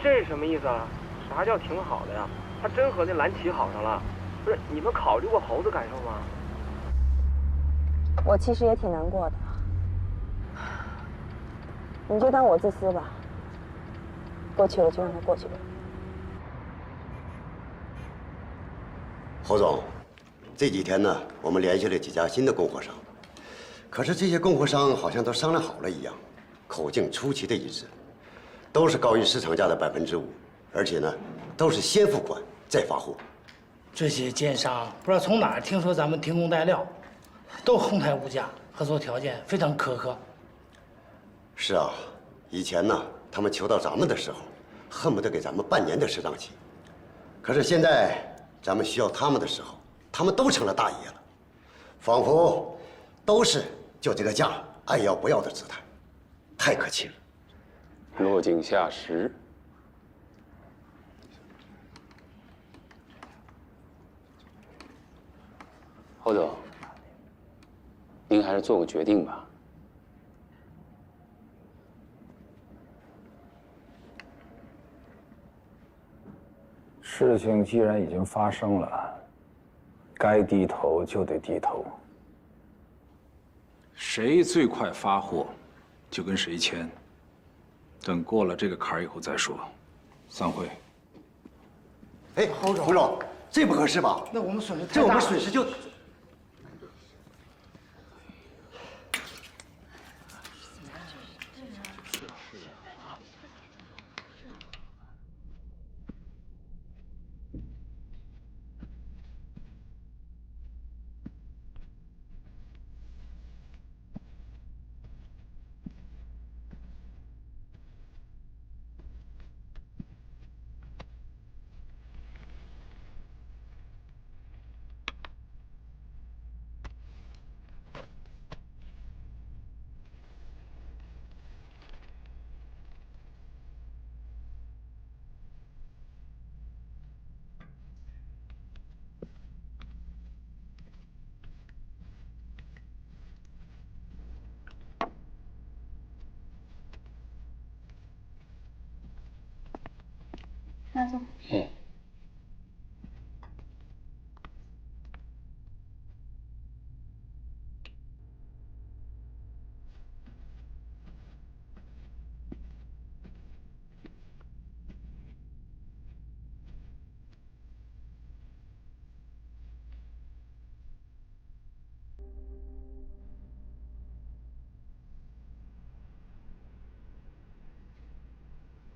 这什么意思啊？啥叫挺好的呀？他真和那蓝旗好上了？不是，你们考虑过猴子感受吗？我其实也挺难过的。你就当我自私吧。过去了就让它过去吧。侯总，这几天呢，我们联系了几家新的供货商，可是这些供货商好像都商量好了一样，口径出奇的一致，都是高于市场价的5%，而且呢，都是先付款再发货。这些奸商不知道从哪儿听说咱们停工带料，都哄抬物价，合作条件非常苛刻。是啊，以前呢，他们求到咱们的时候，恨不得给咱们半年的适当期，可是现在咱们需要他们的时候，他们都成了大爷了，仿佛都是就这个价爱要不要的姿态，太可气了。落井下石。是做个决定吧。事情既然已经发生了，该低头就得低头。谁最快发货，就跟谁签。等过了这个坎儿以后再说。散会。哎，胡总，这不合适吧？那我们损失太这我大了。们损失就……那走。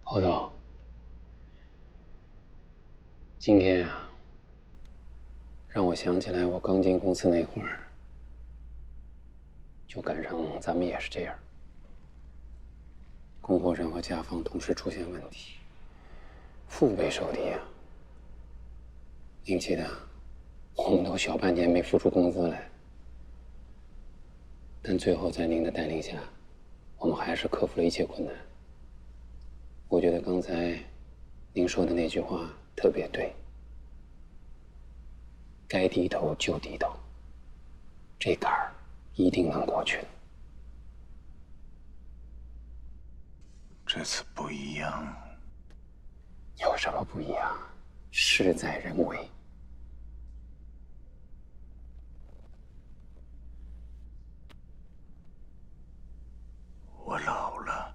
侯总，今天呀，让我想起来我刚进公司那会儿，就赶上咱们也是这样，供货商和甲方同时出现问题，腹背受敌啊。您记得，我们都小半年没付出工资来，但最后在您的带领下，我们还是克服了一切困难。我觉得刚才您说的那句话特别对，该低头就低头，这坎儿一定能过去的。这次不一样。有什么不一样？事在人为。我老了。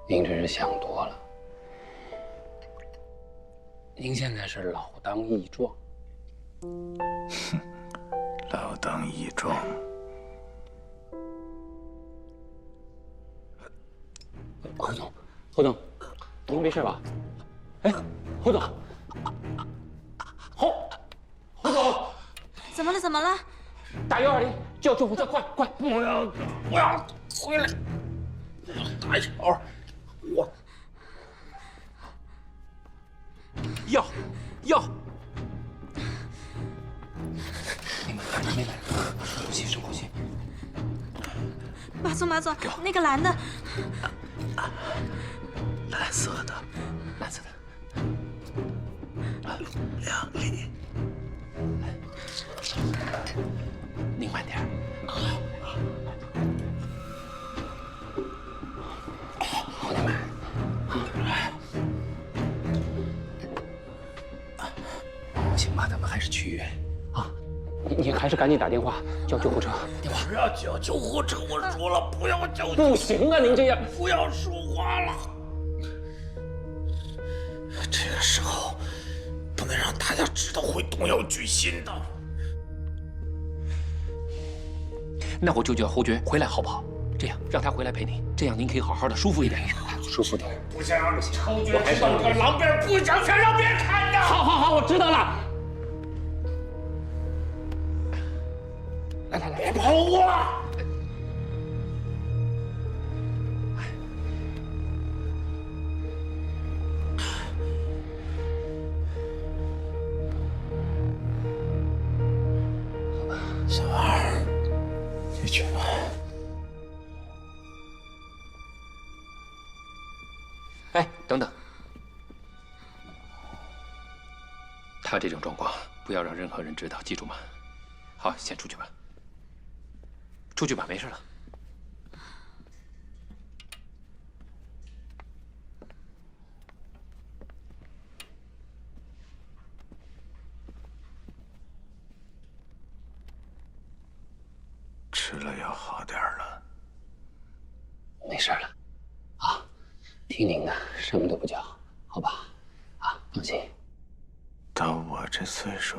您这是想多了。您现在是老当益壮。老当益壮。侯总，您没事吧？哎，侯总，侯总，怎么了？怎么了？打120，叫救护车，快！不要回来！大巧，我药，你们深呼吸，深呼吸。马总，那个蓝的，蓝色的，2粒。您慢点。好点慢。不行吧，咱们还是去医院啊！你还是赶紧打电话叫救护车。电话。不要叫救护车，我说了不要叫。不行啊，您这样不要说话了。这个时候不能让大家知道会动摇军心的。那我就叫侯爵回来好不好？这样让他回来陪你，这样您可以好好的舒服一点，舒服点。不想让侯爵知道这个狼狈不想全让别人看到。好，我知道了。来，别碰我！小二，你去吧。哎，等等，他这种状况不要让任何人知道，记住吗？好，先出去吧。出去吧，没事了。吃了要好点了。没事了，啊，听您的，什么都不叫，好吧？啊，放心。到我这岁数，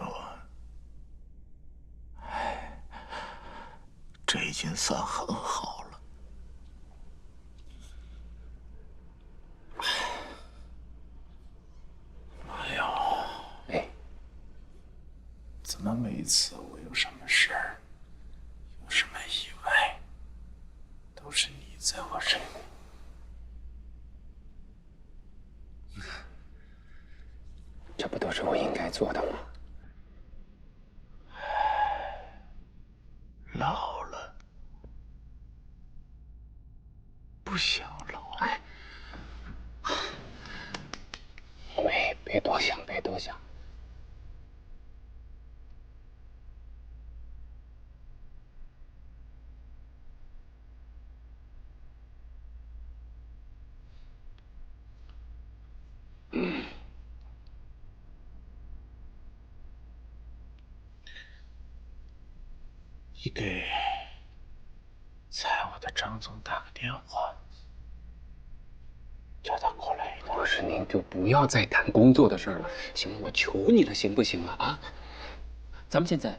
这已经算很好了。哎呦，哎，怎么每一次我有什么事儿，有什么意外，都是你在我身边？这不都是我应该做的吗？老了，不想老。哎，别多想，别多想。你给财务的张总打个电话，叫他过来一趟。不是，您就不要再谈工作的事儿了，行吗？我求你了，行不行啊？啊！咱们现在，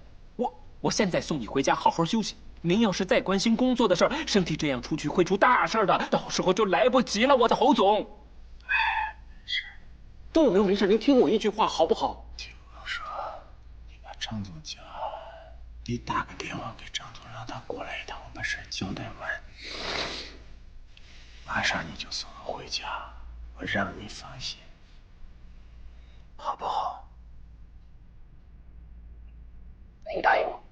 我现在送你回家好好休息。您要是再关心工作的事儿，身体这样出去会出大事的，到时候就来不及了，我的侯总。哎，没事，都没有没事，您听我一句话好不好？听我说，你把张总叫。你打个电话给张总，让他过来一趟，我把事交代完，马上你就送我回家，我让你放心，好不好？您答应我？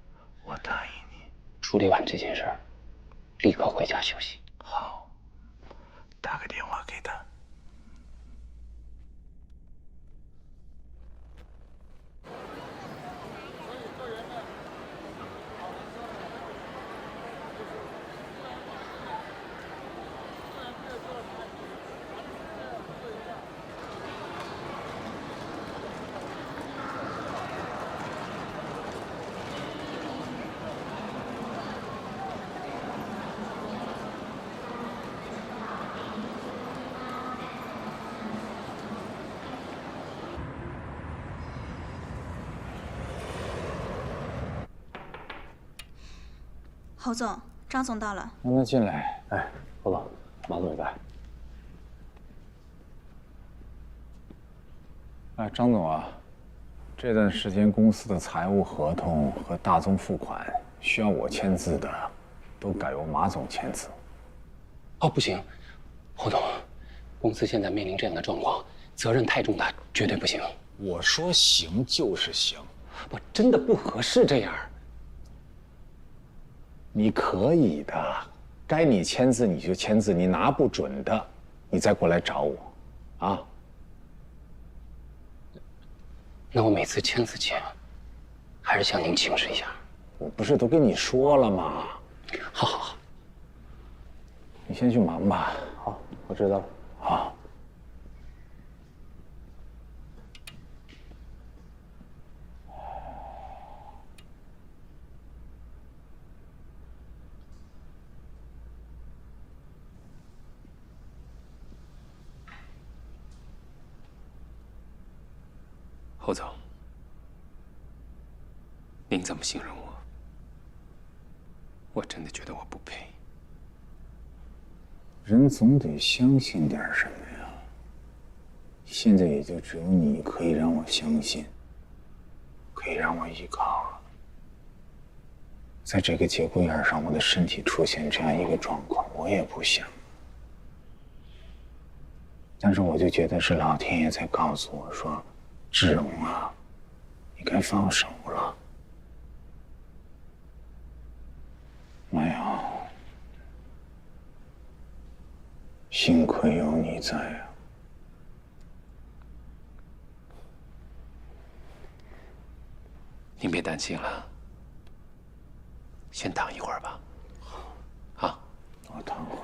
我答应你。处理完这件事儿，立刻回家休息。好，打个电话给他。侯总，张总到了，让他进来。哎，侯总，马总也在。哎，张总啊，这段时间公司的财务合同和大宗付款需要我签字的，都改由马总签字。哦，不行，侯总，公司现在面临这样的状况，责任太重大，绝对不行。我说行就是行，我真的不合适这样。你可以的，该你签字你就签字，你拿不准的，你再过来找我，啊？那我每次签字前，还是向您请示一下。我不是都跟你说了吗？好好好，你先去忙吧。好，我知道了。好。侯总，您怎么形容我？我真的觉得我不配。人总得相信点什么呀。现在也就只有你可以让我相信，可以让我依靠了。在这个节骨眼上，我的身体出现这样一个状况，我也不想。但是我就觉得是老天爷在告诉我说，志荣啊，你该放手了。哎呀，幸亏有你在啊！您别担心了，先躺一会儿吧。啊，我躺会儿。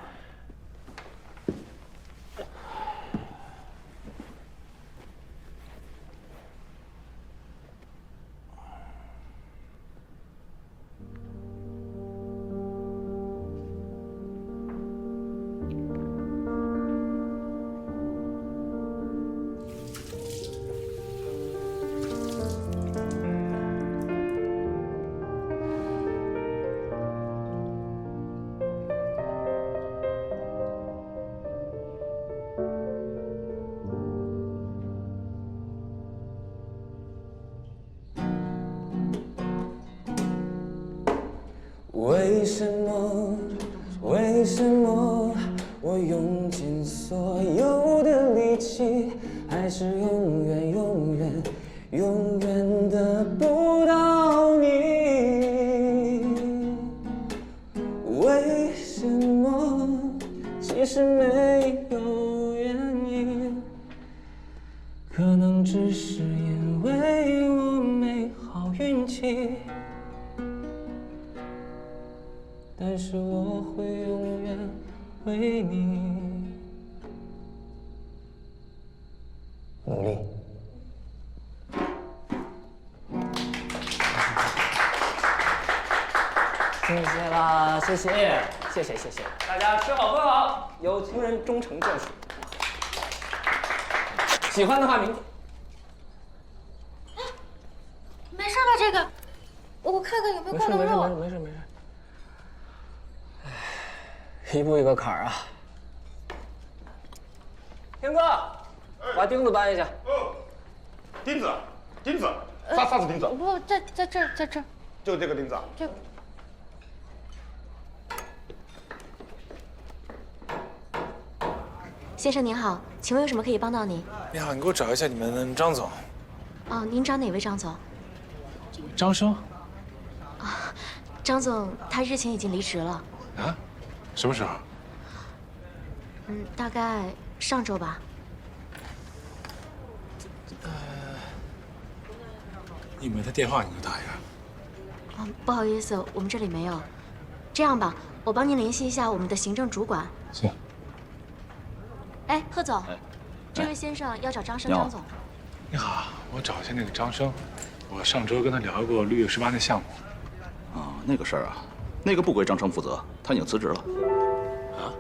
为什么？为什么我用尽所有的力气，还是永远、永远、永远得不到你？为什么？其实没有原因，可能只是因为我没好运气。 但是我会永远为你努力。谢谢啦，谢谢，谢谢，谢谢。大家吃好喝好，有情人终成眷属。喜欢的话，明天。没事吧？这个，我看看有没有灌到肉。没事。一步一个坎儿啊！天哥，把钉子搬一下。钉子，啥子钉子？不，在这儿，在这儿。就这个钉子啊？这个。先生您好，请问有什么可以帮到您？你好，你给我找一下你们张总。哦，您找哪位张总？张生。啊，张总他日前已经离职了。啊？什么时候？大概上周吧。你有没有他电话？你给我打一下。不好意思，我们这里没有。这样吧，我帮您联系一下我们的行政主管。行。哎，贺总，这位先生要找张生张总。你好，我找一下那个张生，我上周跟他聊过6月18那项目。那个事儿啊，那个不归张生负责，他已经辞职了。啊？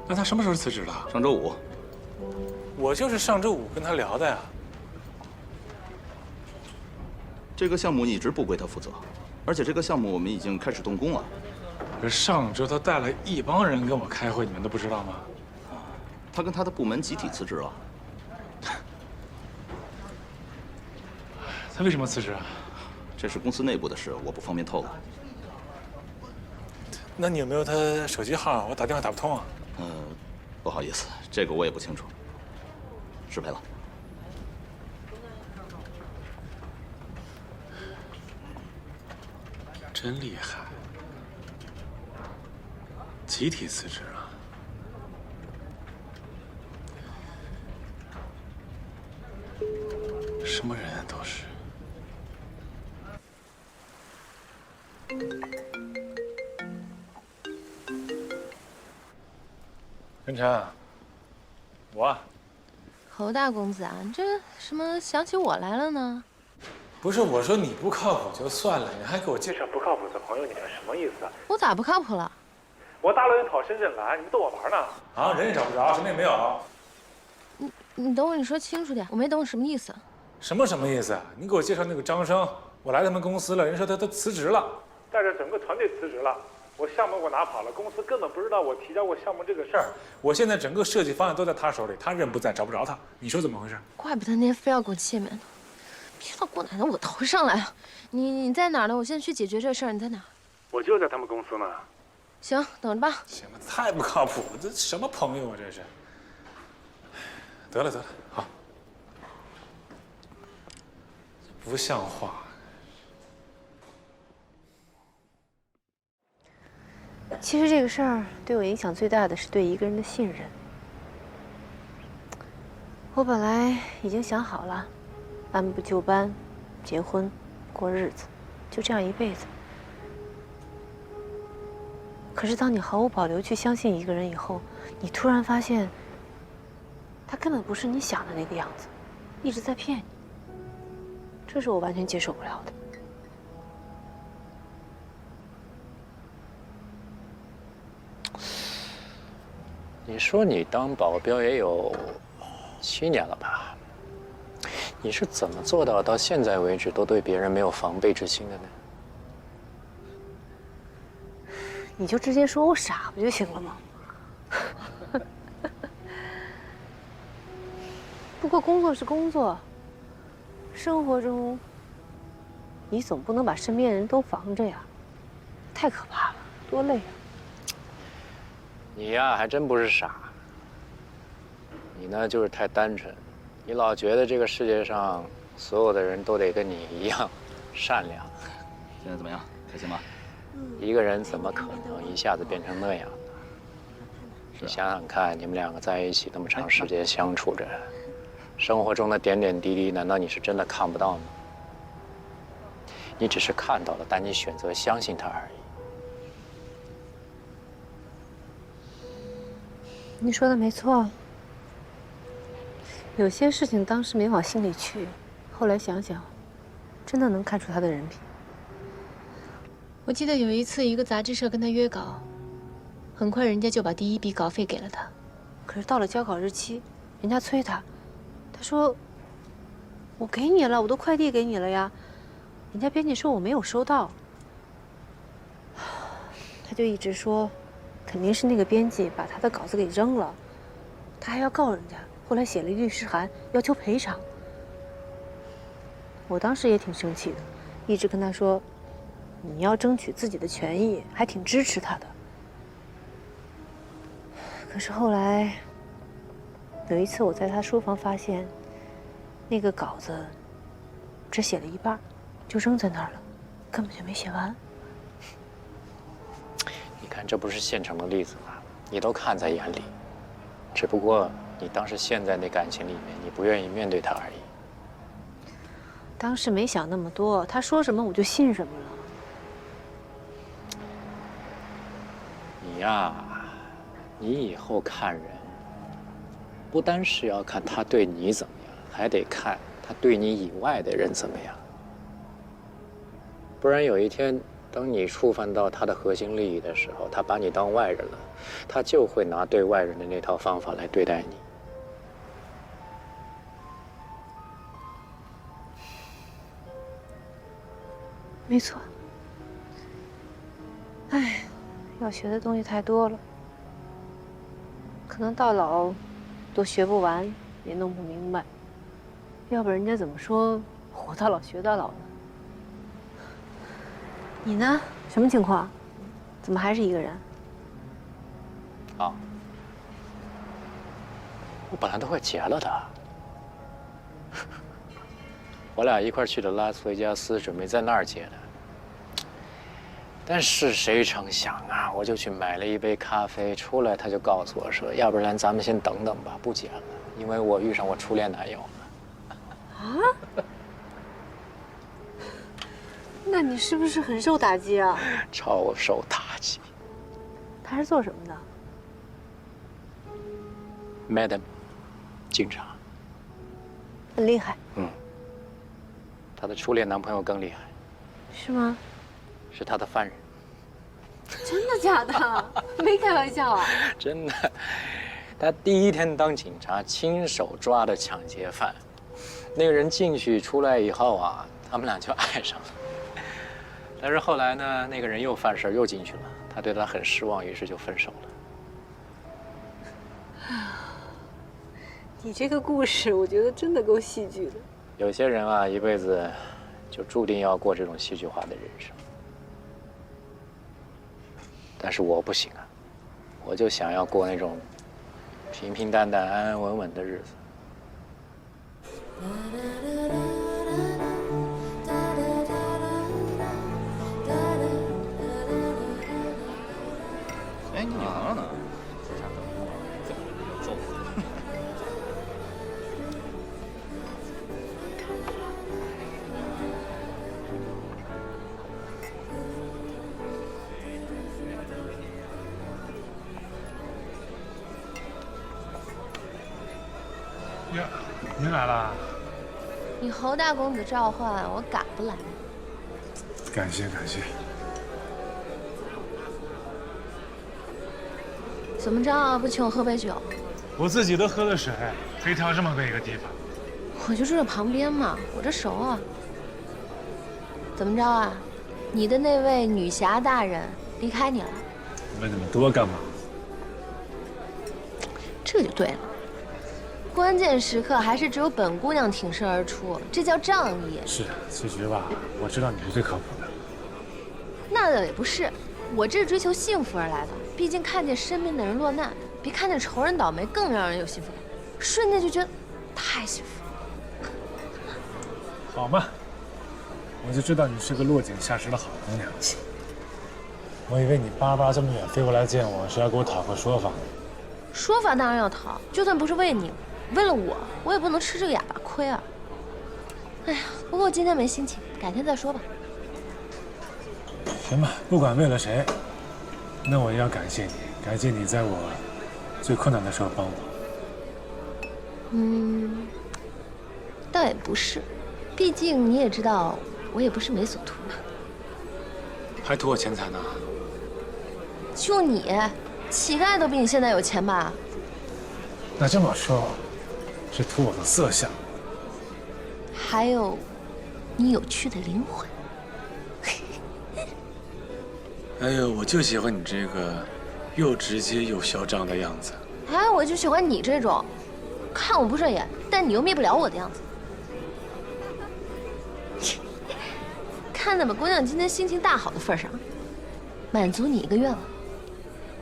那他什么时候辞职的？上周五。我就是上周五跟他聊的呀。这个项目一直不归他负责，而且这个项目我们已经开始动工了。可是上周他带了一帮人跟我开会，你们都不知道吗？他跟他的部门集体辞职了。他为什么辞职啊？这是公司内部的事，我不方便透露。那你有没有他手机号？我打电话打不通啊。不好意思，这个我也不清楚。失陪了。真厉害，集体辞职啊！什么人啊，都是。任晨，我。侯大公子啊，你这什么想起我来了呢？不是我说你不靠谱就算了，你还给我介绍不靠谱的朋友，你是什么意思啊？我咋不靠谱了？我大老远跑深圳来，你们逗我玩呢？啊，人也找不着，什么也没有。你等会儿你说清楚点，我没懂什么意思。什么意思？你给我介绍那个张生，我来他们公司了，人说他辞职了，带着整个团队辞职了。我项目给我拿跑了，公司根本不知道我提交过项目这个事儿。我现在整个设计方案都在他手里，他人不在，找不着他。你说怎么回事？怪不得那天非要给我见面呢。别老给我奶奶我头上来了！你在哪儿呢？我现在去解决这事儿。你在哪儿？我就在他们公司呢。行，等着吧。行了，太不靠谱了，这什么朋友啊这是？得了，好。不像话。其实这个事儿对我影响最大的是对一个人的信任。我本来已经想好了，按部就班，结婚，过日子，就这样一辈子。可是当你毫无保留去相信一个人以后，你突然发现，他根本不是你想的那个样子，一直在骗你。这是我完全接受不了的。你说你当保镖也有7年了吧？你是怎么做到现在为止都对别人没有防备之心的呢？你就直接说我傻不就行了吗？不过工作是工作，生活中你总不能把身边人都防着呀，太可怕了，多累啊！你呀，还真不是傻。你呢，就是太单纯。你老觉得这个世界上所有的人都得跟你一样善良。现在怎么样？开心吗？一个人怎么可能一下子变成那样呢？你想想看，你们2个在一起那么长时间相处着，生活中的点点滴滴，难道你是真的看不到吗？你只是看到了，但你选择相信他而已。你说的没错，有些事情当时没往心里去，后来想想，真的能看出他的人品。我记得有一次，一个杂志社跟他约稿，很快人家就把第1笔稿费给了他，可是到了交稿日期，人家催他，他说：“我给你了，我都快递给你了呀。”人家编辑说我没有收到，他就一直说，肯定是那个编辑把他的稿子给扔了，他还要告人家，后来写了律师函要求赔偿。我当时也挺生气的，一直跟他说，你要争取自己的权益，还挺支持他的。可是后来，有一次我在他书房发现，那个稿子只写了一半，就扔在那儿了，根本就没写完。你看，这不是现成的例子吗？你都看在眼里，只不过你当时陷在那感情里面，你不愿意面对他而已。当时没想那么多，他说什么我就信什么了。你呀，你以后看人，不单是要看他对你怎么样，还得看他对你以外的人怎么样。不然有一天，当你触犯到他的核心利益的时候，他把你当外人了，他就会拿对外人的那套方法来对待你。没错。唉，要学的东西太多了，可能到老都学不完，也弄不明白。要不人家怎么说“活到老学到老”呢？你呢？什么情况？怎么还是一个人？啊，我本来都快结了的。我俩一块去的拉斯维加斯，准备在那儿结的。但是谁成想啊，我就去买了一杯咖啡，出来他就告诉我说，要不然咱们先等等吧，不结了，因为我遇上我初恋男友了。啊？那你是不是很受打击啊？超受打击。他是做什么的？Madam， 警察。很厉害。嗯。她的初恋男朋友更厉害。是吗？是她的犯人。真的假的？没开玩笑啊？真的。他第1天当警察，亲手抓的抢劫犯。那个人进去出来以后啊，他们俩就爱上了。但是后来呢，那个人又犯事又进去了，他对他很失望，于是就分手了。你这个故事，我觉得真的够戏剧的。有些人啊，一辈子就注定要过这种戏剧化的人生。但是我不行啊，我就想要过那种平平淡淡、安安稳稳的日子。哎，你女朋友呢？私下等我，这个人要揍我。呀，您来了。你侯大公子召唤，我赶不来。感谢感谢。怎么着，不请我喝杯酒？我自己都喝了水，非挑这么个一个地方。我就住这旁边嘛，我这熟啊。怎么着啊？你的那位女侠大人离开你了？问那么多干嘛？这就对了。关键时刻还是只有本姑娘挺身而出，这叫仗义。是，其实吧，我知道你是最靠谱的。那倒也不是，我这是追求幸福而来的。毕竟看见身边的人落难，比看见仇人倒霉更让人有幸福感，瞬间就觉得太幸福了。好嘛，我就知道你是个落井下石的好姑娘。我以为你巴巴这么远飞过来见我，是要给我讨个说法。说法当然要讨，就算不是为你，为了我也不能吃这个哑巴亏啊。哎呀，不过我今天没心情，改天再说吧。行吧，不管为了谁，那我也要感谢你，感谢你在我最困难的时候帮我。倒也不是，毕竟你也知道，我也不是没所图嘛。还图我钱财呢？就你，乞丐都比你现在有钱吧？那这么说，是图我的色相，还有你有趣的灵魂。哎呦，我就喜欢你这个又直接又嚣张的样子。哎，我就喜欢你这种看我不顺眼，但你又灭不了我的样子。看在本姑娘今天心情大好的份上，满足你一个愿望，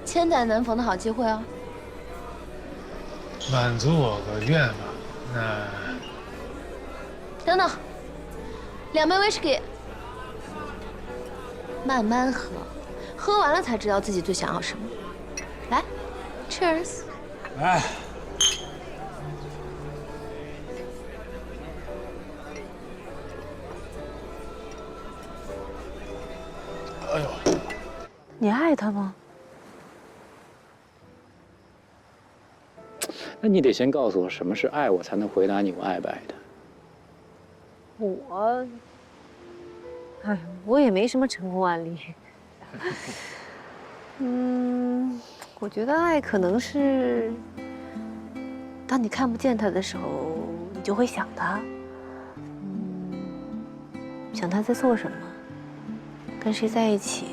千载难逢的好机会哦。满足我个愿望，那……等等，2杯威士忌，慢慢喝，喝完了才知道自己最想要什么。来 ，Cheers！ 来。哎呦，你爱他吗？那你得先告诉我什么是爱，我才能回答你我爱不爱他。我也没什么成功案例。我觉得爱可能是，当你看不见他的时候，你就会想他，想他在做什么，跟谁在一起。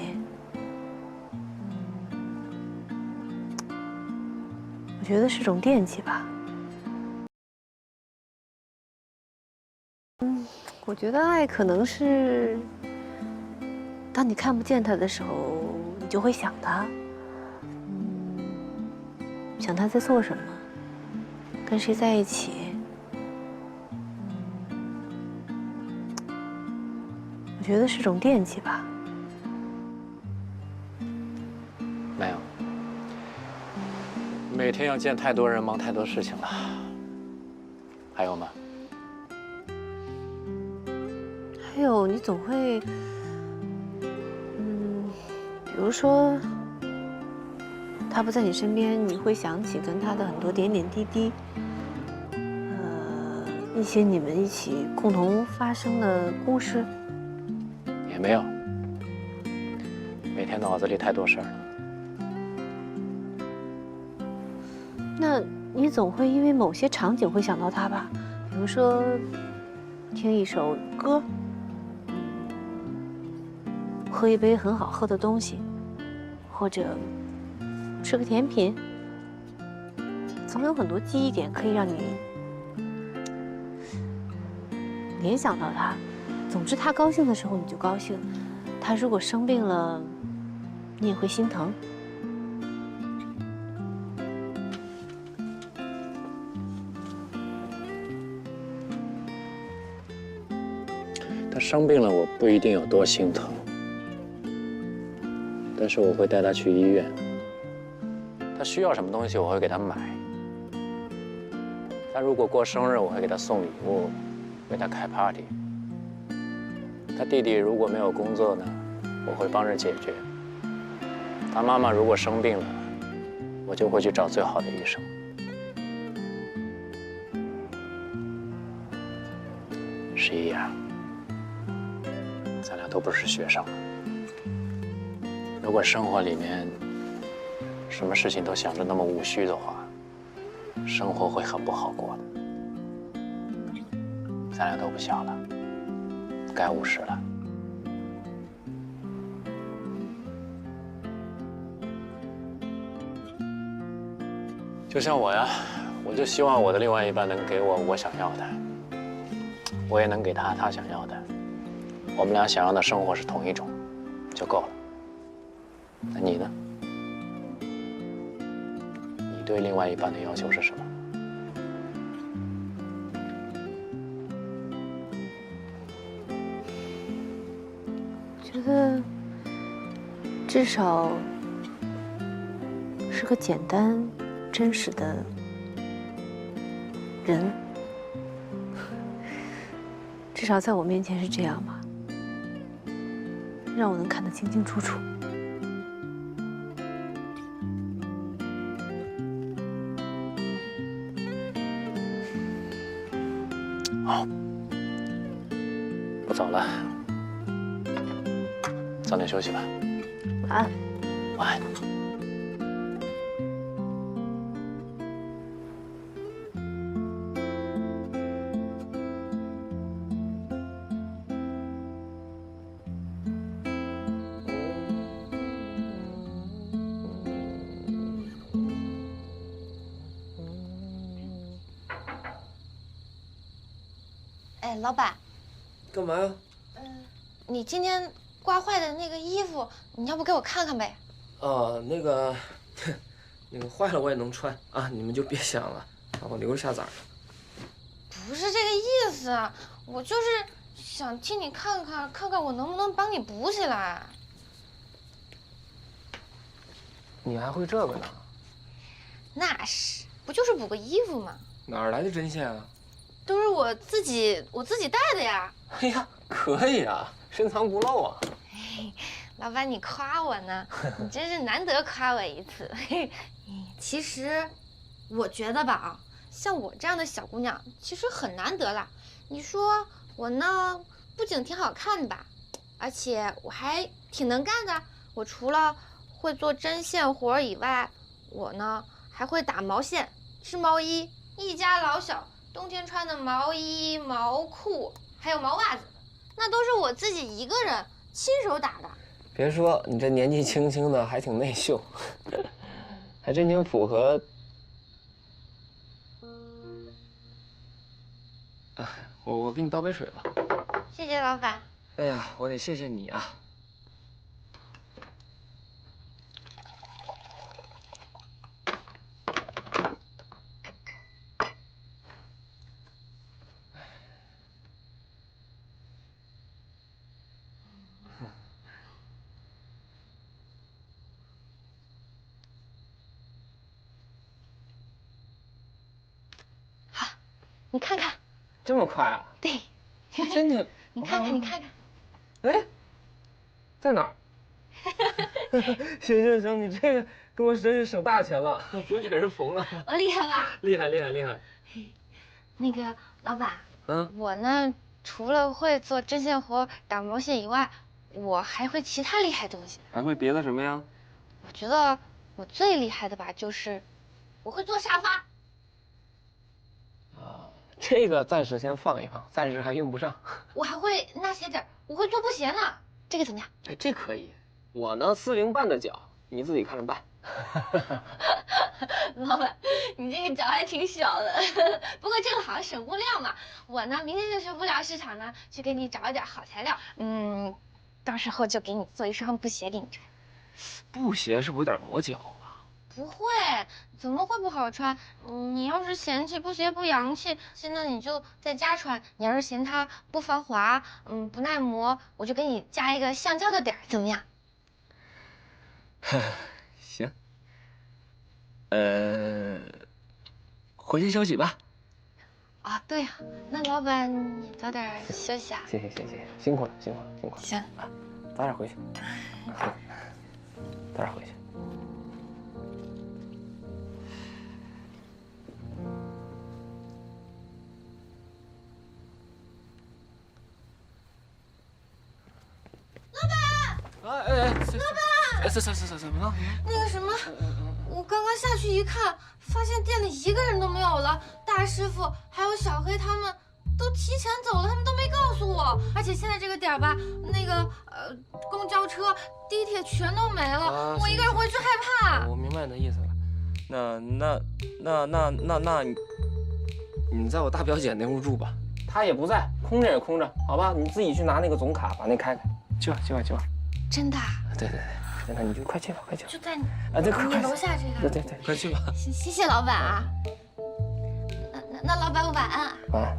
我觉得是种惦记吧。我觉得爱可能是，当你看不见他的时候，你就会想他，想他在做什么，跟谁在一起。我觉得是种惦记吧。没有，每天要见太多人，忙太多事情了。还有吗？还有，你总会，比如说，他不在你身边，你会想起跟他的很多点点滴滴，一些你们一起共同发生的故事。也没有，每天脑子里太多事儿了。那你总会因为某些场景会想到他吧？比如说，听一首歌。喝一杯很好喝的东西，或者吃个甜品，总有很多记忆点可以让你联想到他。总之，他高兴的时候你就高兴，他如果生病了，你也会心疼。他生病了，我不一定有多心疼。但是我会带他去医院，他需要什么东西我会给他买。他如果过生日，我会给他送礼物，为他开 party。他弟弟如果没有工作呢，我会帮着解决。他妈妈如果生病了，我就会去找最好的医生。11呀，咱俩都不是学生了。如果生活里面什么事情都想着那么务虚的话，生活会很不好过的。咱俩都不小了，该务实了。就像我呀，我就希望我的另外一半能给我想要的，我也能给他想要的。我们俩想要的生活是同一种，就够了。那你呢？你对另外一半的要求是什么？觉得至少是个简单、真实的人，至少在我面前是这样吧，让我能看得清清楚楚。好，不早了，早点休息吧。晚安。晚安。哎，老板，干嘛呀？你今天刮坏的那个衣服，你要不给我看看呗？那个坏了我也能穿啊，你们就别想了，让我留着下崽儿。不是这个意思，我就是想替你看看我能不能帮你补起来。你还会这个呢？那是，不就是补个衣服吗？哪儿来的针线啊？都是我自己带的呀。哎呀，可以啊，深藏不露啊。老板，你夸我呢，你真是难得夸我一次。其实，我觉得吧，像我这样的小姑娘，其实很难得了。你说我呢，不仅挺好看的吧，而且我还挺能干的。我除了会做针线活以外，我呢还会打毛线、织毛衣，一家老小冬天穿的毛衣、毛裤，还有毛袜子，那都是我自己一个人亲手打的。别说你这年纪轻轻的还挺内秀，还真挺符合。我给你倒杯水吧。谢谢老板。哎呀，我得谢谢你啊。你看看，这么快啊？对，真的。你看看，你看看。哎，在哪儿？行，你这个给我真是省大钱了，不用给人缝了。我厉害吧？厉害。那个老板，我呢，除了会做针线活、打毛线以外，我还会其他厉害东西。还会别的什么呀？我觉得我最厉害的吧，就是我会做沙发。这个暂时先放一放，暂时还用不上。我还会纳鞋底儿，我会做布鞋呢，这个怎么样？哎，这可以。我呢，40半的脚，你自己看着办。老板，你这个脚还挺小的，不过正好省物料嘛。我呢，明天就去物料市场呢，去给你找一点好材料。到时候就给你做一双布鞋给你穿。布鞋是不是有点磨脚啊？不会，怎么会不好穿？你要是嫌弃布鞋不洋气，现在你就在家穿；你要是嫌它不防滑，不耐磨，我就给你加一个橡胶的底儿，怎么样？行。回去休息吧。啊，对呀，那老板你早点休息啊。谢谢，辛苦了。行啊，早点回去。早点回去。怎么了？那个什么，我刚刚下去一看，发现店里一个人都没有了。大师傅还有小黑他们都提前走了，他们都没告诉我。而且现在这个点吧，那个公交车、地铁全都没了，我一个人回去害怕。我明白你的意思了。那，你在我大表姐那屋住吧，她也不在，空着也空着，好吧？你自己去拿那个总卡，把那开开。去吧。真的？对，那你就快去吧，快去吧。就在你楼下这个。对，快去吧。谢谢老板啊。那老板晚安。晚安。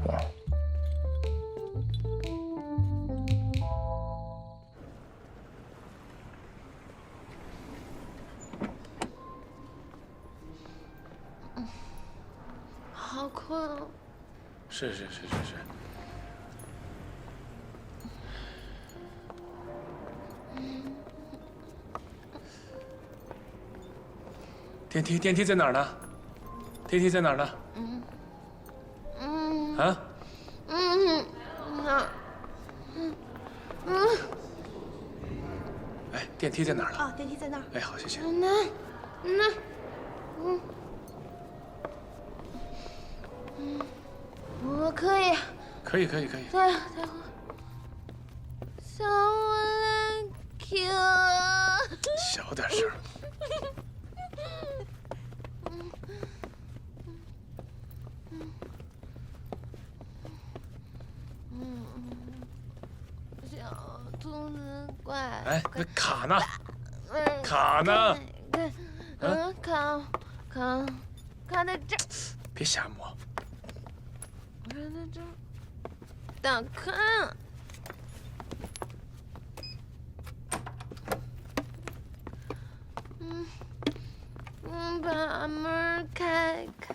好困哦。是。电梯在哪儿呢？电梯在哪儿呢？啊？哎，电梯在哪儿呢？啊，电梯在那儿。哎，好，谢谢。我可以。可以。待会儿。Someone like you。小点声。小兔子怪。哎，那卡呢？卡呢？卡在这儿。别瞎摸。卡在这儿。打开。把门开开。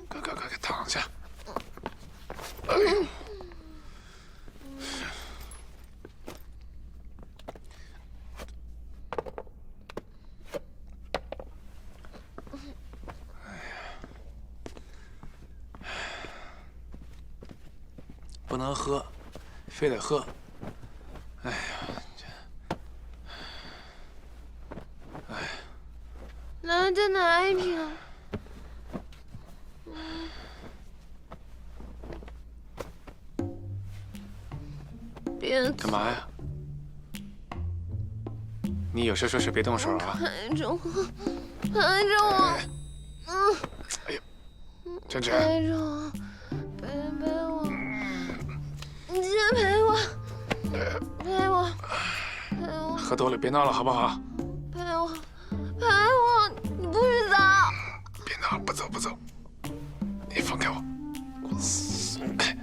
快躺下。不能喝，非得喝。哎呀，来，再拿一瓶。别干嘛呀？你有事说事，别动手啊！拍着我，哎呀，晨晨。拍着我，陪我，你先陪我。喝多了别闹了，好不好？陪我，你不许走！别闹，不走，你放开我，给我松开。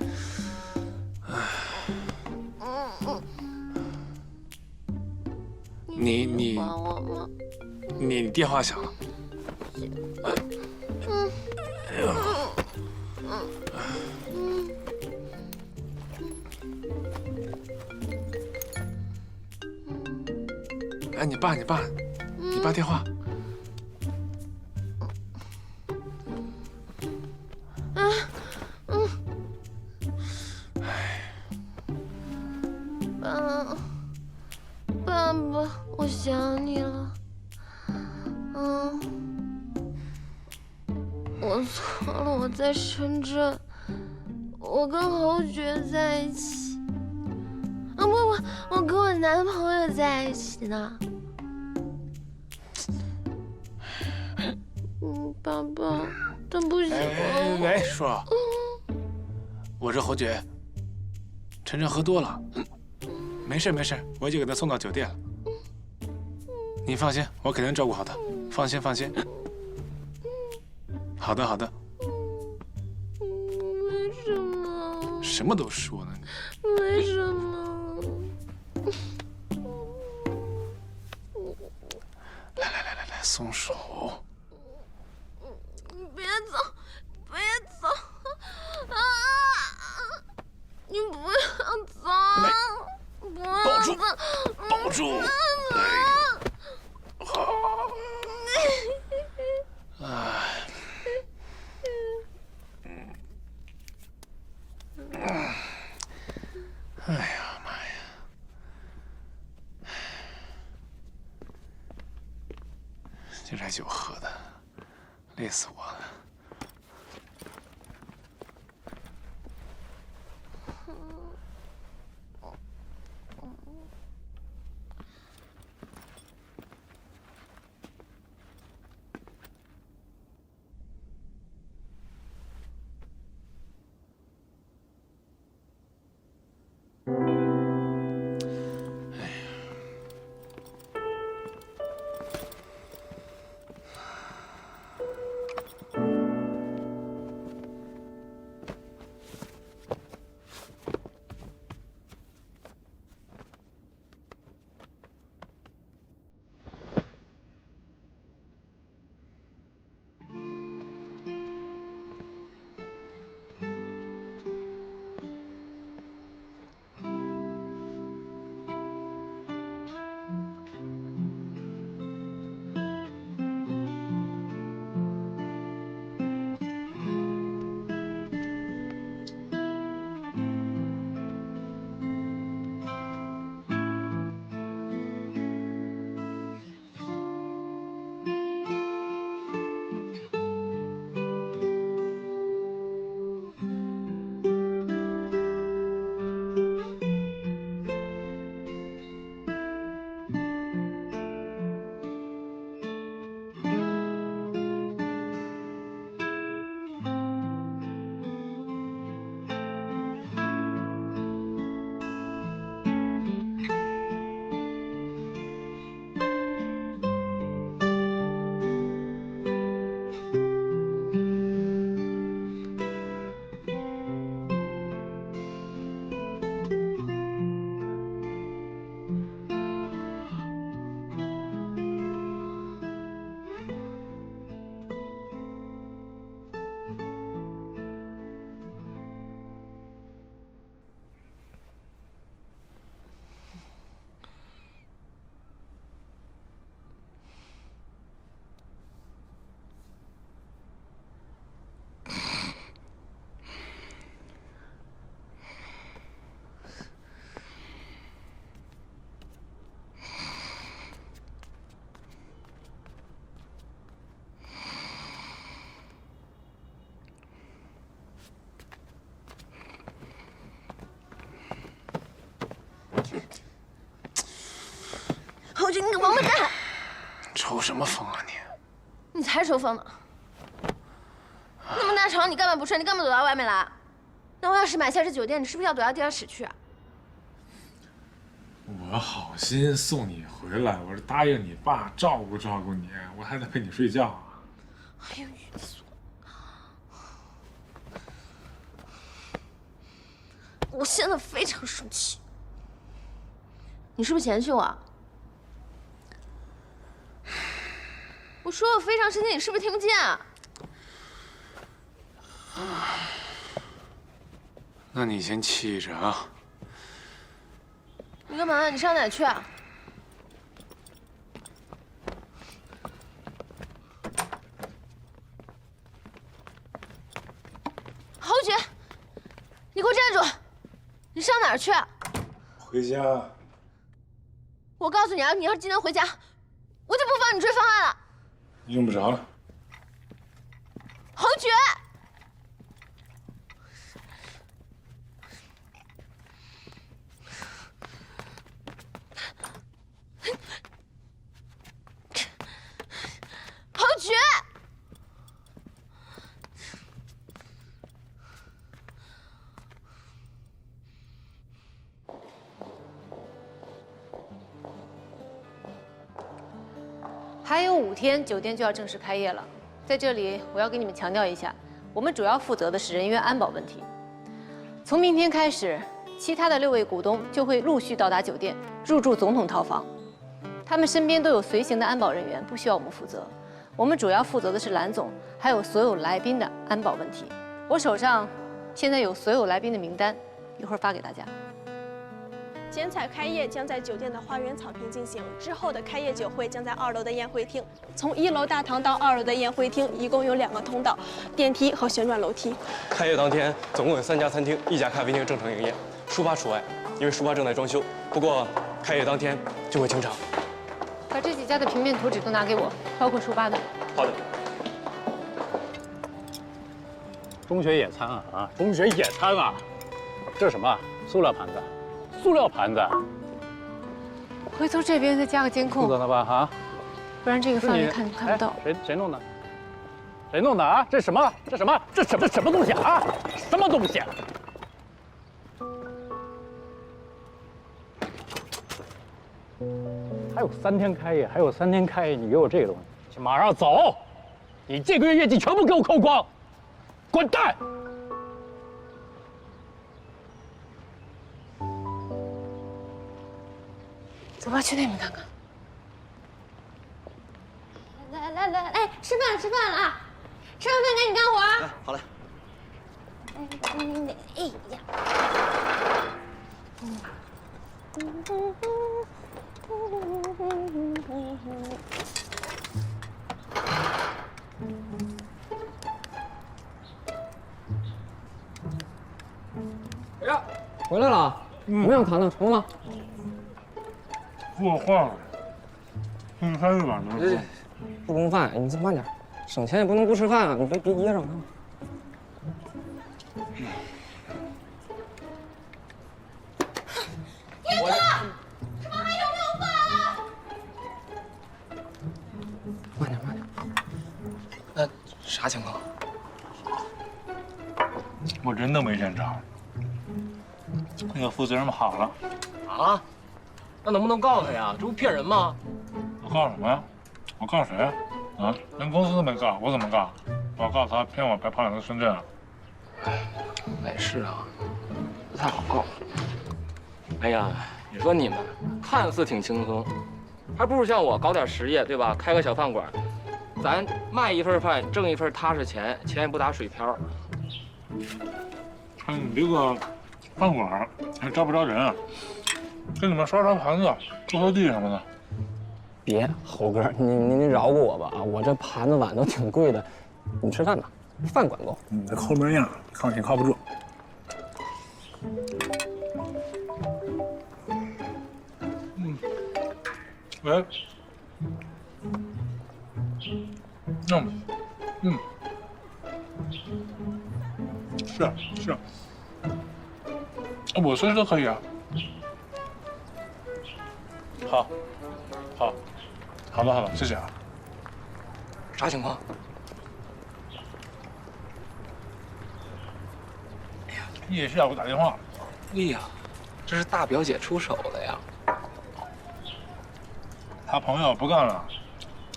你管我吗？你电话响了。哎，你爸电话。爸爸，我想你了。我错了，我在深圳，我跟侯爵在一起。不，我跟我男朋友在一起呢。爸爸，他不喜欢我。喂，叔，我是侯爵。晨晨喝多了，没事，我已经给他送到酒店了。你放心，我肯定照顾好他，放心。好的。为什么？什么都说呢？为什么？来，松手。别走！啊！你不要走！不要走！抱住！好。今儿这酒喝的，累死我了。侯局，你个王八蛋！抽什么风啊你？你才抽风呢！那么大床你干嘛不睡？你干嘛躲到外面来？那我要是买下这酒店，你是不是要躲到地下室去啊？我好心送你回来，我是答应你爸照顾照顾你，我还得陪你睡觉啊。哎呦，郁死我！我现在非常生气。你是不是嫌弃我？我说我非常生气，你是不是听不见啊？那你先气着啊。你干嘛？你上哪去啊？侯局，你给我站住！你上哪儿去？回家。我告诉你啊，你要是今天回家，我就不帮你追方案了。用不着了。侯局。侯局。还有5天，酒店就要正式开业了。在这里，我要给你们强调一下，我们主要负责的是人员安保问题。从明天开始，其他的6位股东就会陆续到达酒店，入住总统套房。他们身边都有随行的安保人员，不需要我们负责。我们主要负责的是蓝总，还有所有来宾的安保问题。我手上现在有所有来宾的名单，一会儿发给大家。剪彩开业将在酒店的花园草坪进行，之后的开业酒会将在2楼的宴会厅。从1楼大堂到2楼的宴会厅，一共有2个通道，电梯和旋转楼梯。开业当天，总共有3家餐厅、1家咖啡厅正常营业，书吧除外，因为书吧正在装修。不过开业当天就会清场。把这几家的平面图纸都拿给我，包括书吧的。好的。中学野餐啊，中学野餐啊！这是什么？塑料盘子，塑料盘子。回头这边再加个监控。负责了吧？哈，不然这个范围看不到。谁弄的？谁弄的啊？这什么？这什么？这什么东西啊？什么东西？还有3天开业，还有3天开业，你给我这个东西，马上走！你这个月业绩全部给我扣光，滚蛋！走吧，去那边看看。来，哎，吃饭了啊！吃完饭赶紧干活啊！好嘞。哎呀。哎呀，回来了，怎么样，糖糖成了吗？做坏了，分开一碗能。不供饭，你慢点，省钱也不能不吃饭啊！你别噎着。天哥，厨房还有没有饭啊？慢点。啥情况？我真的没见着。那个负责人跑了。啊？那能不能告他呀？这不骗人吗？我告什么呀？我告谁啊？啊，连公司都没告，我怎么告？我告他骗我白跑2个深圳啊！哎，是啊，不太好告。哎呀，你说你们看似挺轻松，还不如像我搞点实业，对吧？开个小饭馆，咱卖一份饭，挣一份踏实钱，钱也不打水漂。看你这个饭馆还招不招人啊？给你们刷盘子、拖地什么的。别，猴哥，你饶过我吧啊！我这盘子碗都挺贵的，你吃饭吧，饭管够。你这抠门样，你靠不住。喂。是。我随时都可以啊。好的，谢谢啊。啥情况？哎呀，叶需要给我打电话。哎呀，这是大表姐出手了呀！他朋友不干了，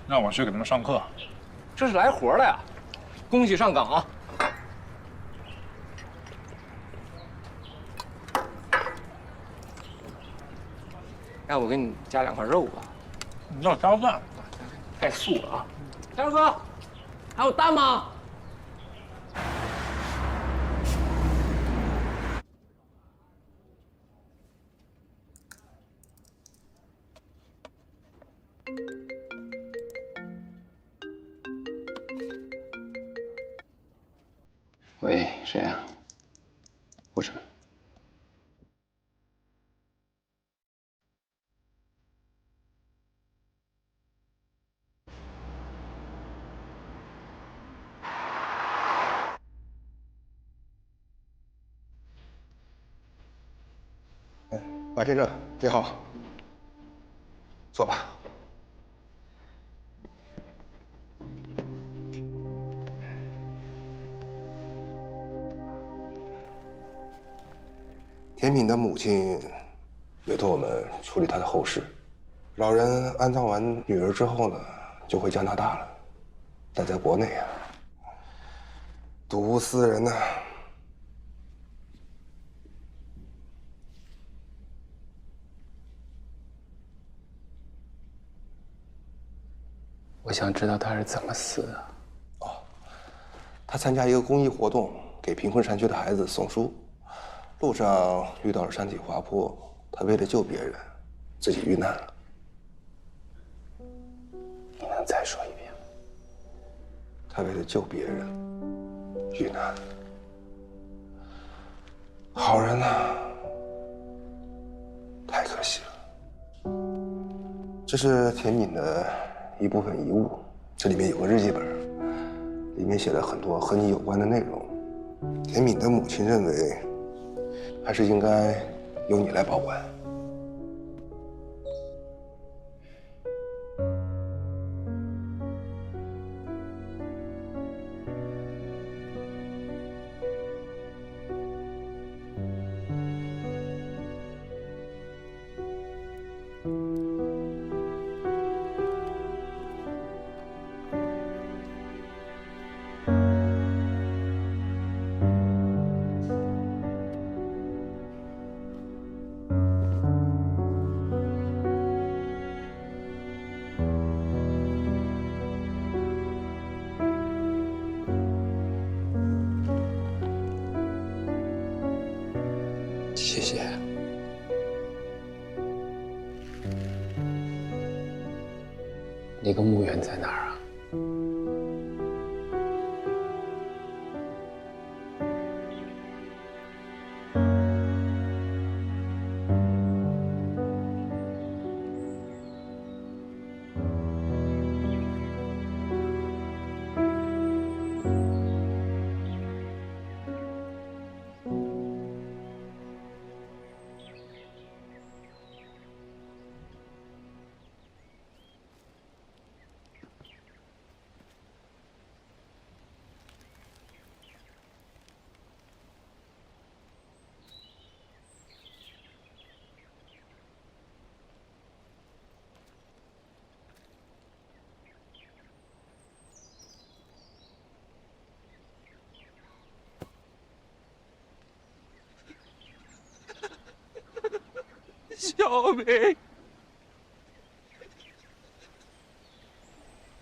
让我去给他们上课。这是来活的呀！恭喜上岗啊！要不我给你加2块肉吧？你要加饭，太素了啊！天哥，还有蛋吗？喂，谁呀？不是。马先生，你好，坐吧。甜品的母亲委托我们处理她的后事。老人安葬完女儿之后呢，就回加拿大了。但在国内啊，睹物思人呐。我想知道他是怎么死的。他参加一个公益活动，给贫困山区的孩子送书，路上遇到了山体滑坡，他为了救别人，自己遇难了。你能再说一遍？他为了救别人，遇难了。好人呐，太可惜了。这是田敏的一部分遗物，这里面有个日记本，里面写了很多和你有关的内容。田敏的母亲认为，还是应该由你来保管。谢谢。那个墓园在哪儿啊？小明，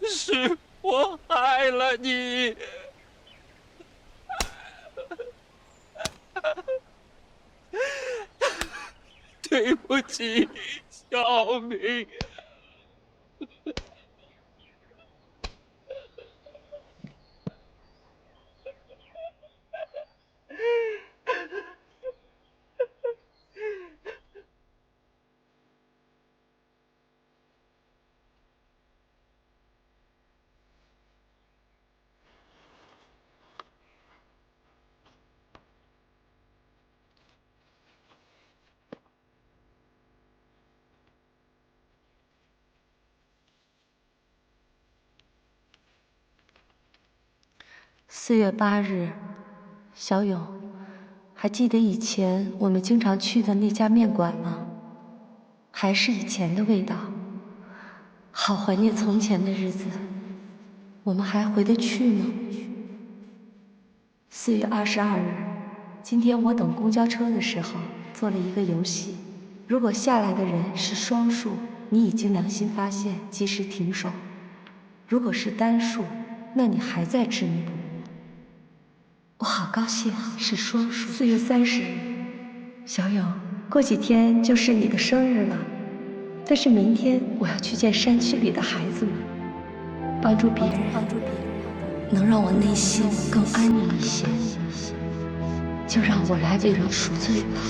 是我害了你，对不起，小明。4月8日，小勇，还记得以前我们经常去的那家面馆吗？还是以前的味道，好怀念从前的日子，我们还回得去吗？4月22日，今天我等公交车的时候做了一个游戏，如果下来的人是双数，你已经良心发现，及时停手；如果是单数，那你还在执迷不悟。我好高兴是双数。4月30日，小勇，过几天就是你的生日了，但是明天我要去见山区里的孩子们，帮助别人，能让我内心更安宁一些，就让我来为你赎罪吧。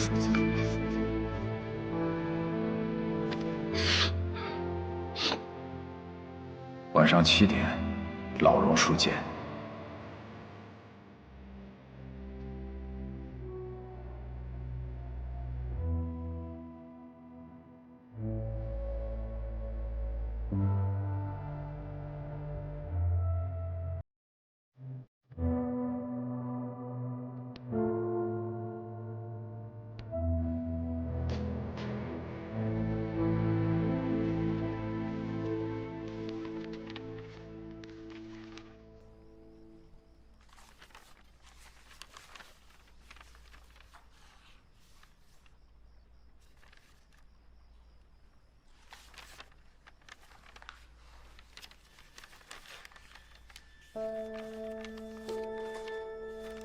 晚上7点，老榕树见。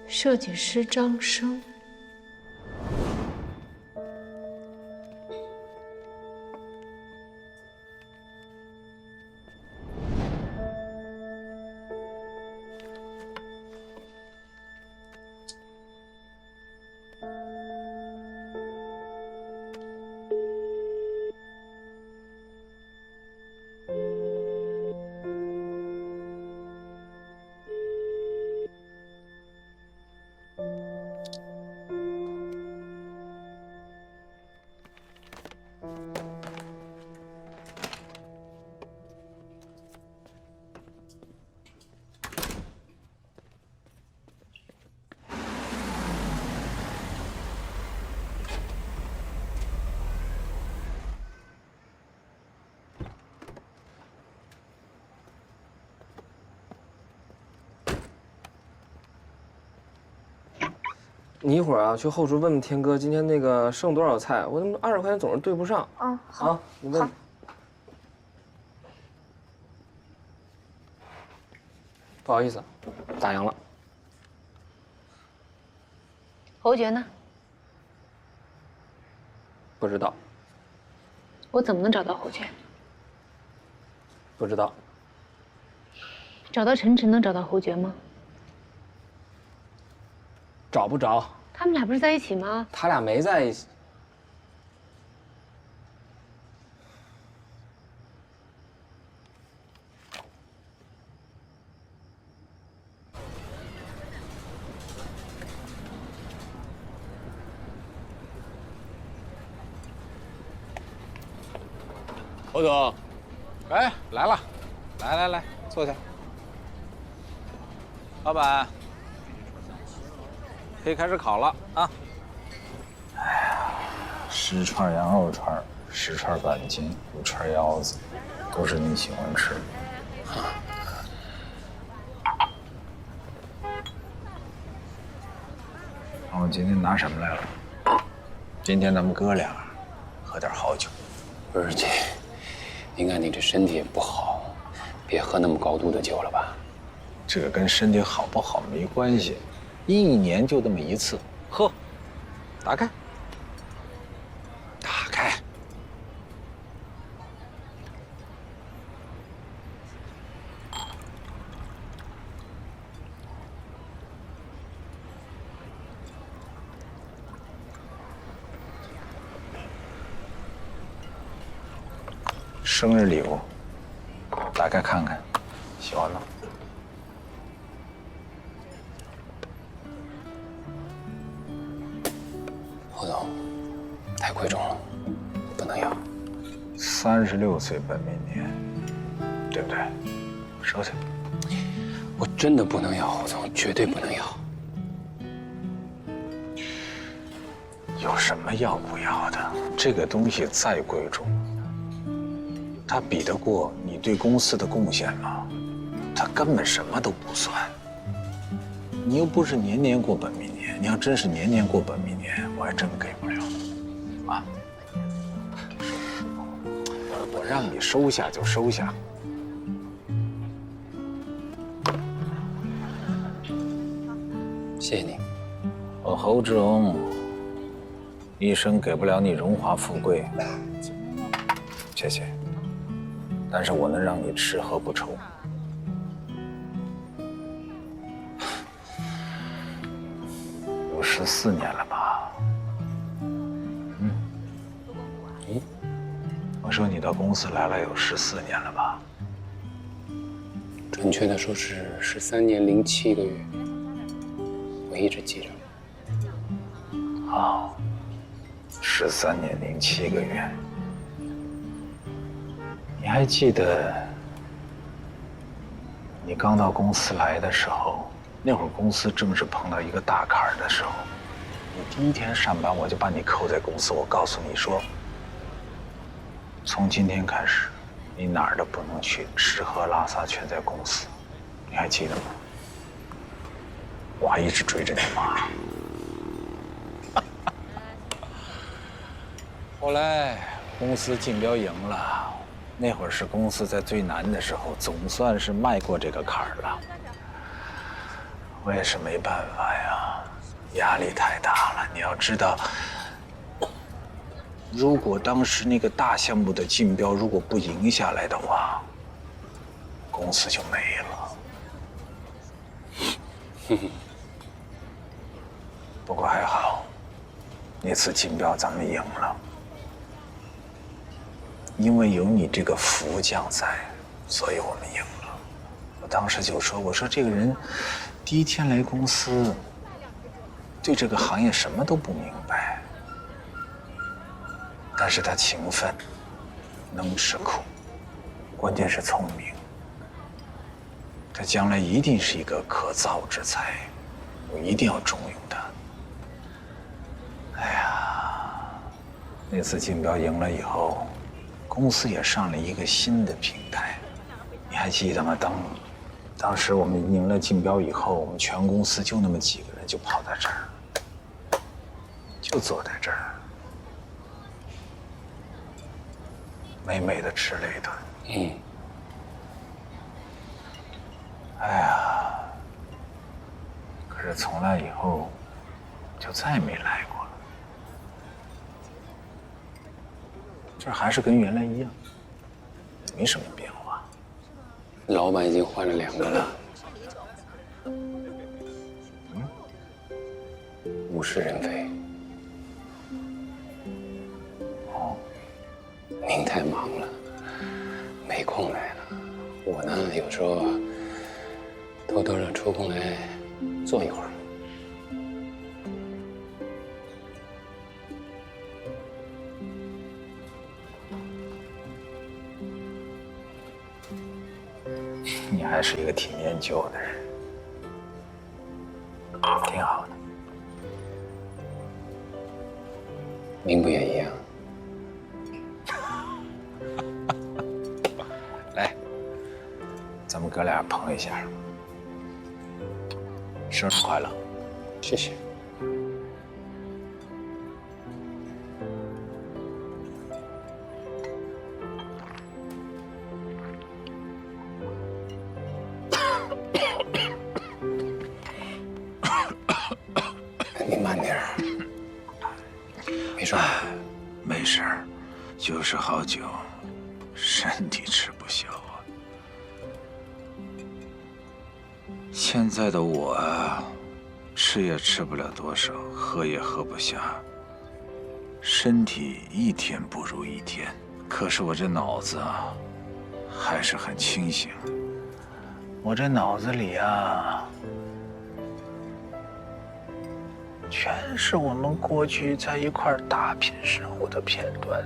设计师张生。你一会儿啊，去后厨问问天哥，今天那个剩多少菜？我怎么20块钱总是对不上？嗯，好。啊，你问。不好意思，打烊了。侯爵呢？不知道。我怎么能找到侯爵？不知道。找到陈晨能找到侯爵吗？找不着。他们俩不是在一起吗？他俩没在一起。侯总，哎，来了，来，坐下。老板，可以开始烤了啊！哎呀，10串羊肉串，10串板筋，5串腰子，都是你喜欢吃的。那我今天拿什么来了？今天咱们哥俩喝点好酒。不是姐，您看你这身体也不好，别喝那么高度的酒了吧？这个跟身体好不好没关系，1年就这么一次，喝，打开，打开。生日礼物，打开看看，喜欢吗？侯总，太贵重了，不能要。36岁本命年，对不对？收下。我真的不能要，侯总，绝对不能要。有什么要不要的？这个东西再贵重，它比得过你对公司的贡献吗？它根本什么都不算。你又不是年年过本命年，你要真是年年过本命年，我还真给不了。啊，我让你收下就收下。谢谢你。我侯志荣一生给不了你荣华富贵，谢谢。但是我能让你吃喝不愁。有14年了吧？我说你到公司来了有14年了吧？准确的说是13年零7个月，我一直记着。好，13年零7个月。你还记得你刚到公司来的时候，那会儿公司正是碰到一个大坎儿的时候，你第一天上班我就把你扣在公司，我告诉你说，从今天开始，你哪儿都不能去，吃喝拉撒全在公司，你还记得吗？我还一直追着你骂。后来公司竞标赢了。那会儿是公司在最难的时候，总算是迈过这个坎儿了。我也是没办法呀，压力太大了。你要知道，如果当时那个大项目的竞标如果不赢下来的话，公司就没了。不过还好，那次竞标咱们赢了。因为有你这个福将在，所以我们赢了。我当时就说，我说这个人第一天来公司，对这个行业什么都不明白，但是他勤奋，能吃苦，关键是聪明。他将来一定是一个可造之才，我一定要重用他。哎呀，那次竞标赢了以后，公司也上了一个新的平台，你还记得吗？当时我们赢了竞标以后，我们全公司就那么几个人就跑到这儿，就坐在这儿，美美的吃了一顿。哎呀，可是从那以后就再也没来过了。这还是跟原来一样，没什么变化。老板已经换了2个了。物是人非。哦，您太忙了，没空来了。我呢，有时候偷偷的抽空来坐一会儿。你还是一个挺念旧的人，挺好的。您不也一样？来，咱们哥俩碰一下。生日快乐！谢谢。您慢点儿，没事吧？没事儿，就是好久，身体吃不消啊。现在的我啊，吃也吃不了多少，喝也喝不下，身体一天不如一天。可是我这脑子啊，还是很清醒。我这脑子里啊，全是我们过去在一块儿打拼生活的片段，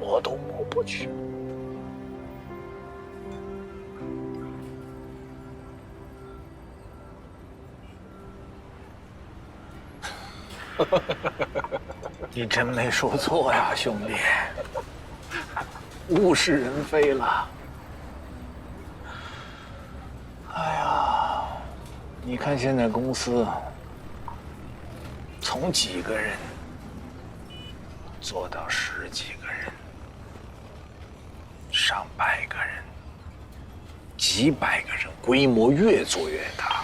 抹都抹不去。你真没说错呀，兄弟，物是人非了。哎呀，你看现在公司从几个人做到10几个人，上百个人，几百个人，规模越做越大。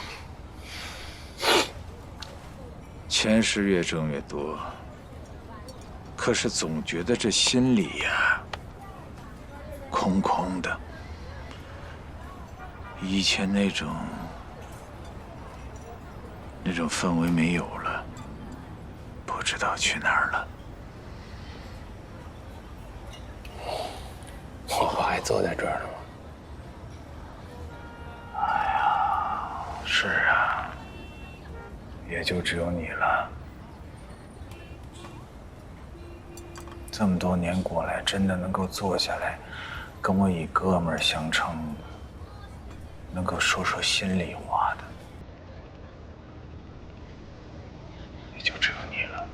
钱是越挣越多，可是总觉得这心里呀，空空的。以前那种氛围没有了，不知道去哪儿了。我还坐在这儿呢吗？哎呀，是啊，也就只有你了。这么多年过来，真的能够坐下来，跟我以哥们儿相称，能够说说心里话的，也就只有你了。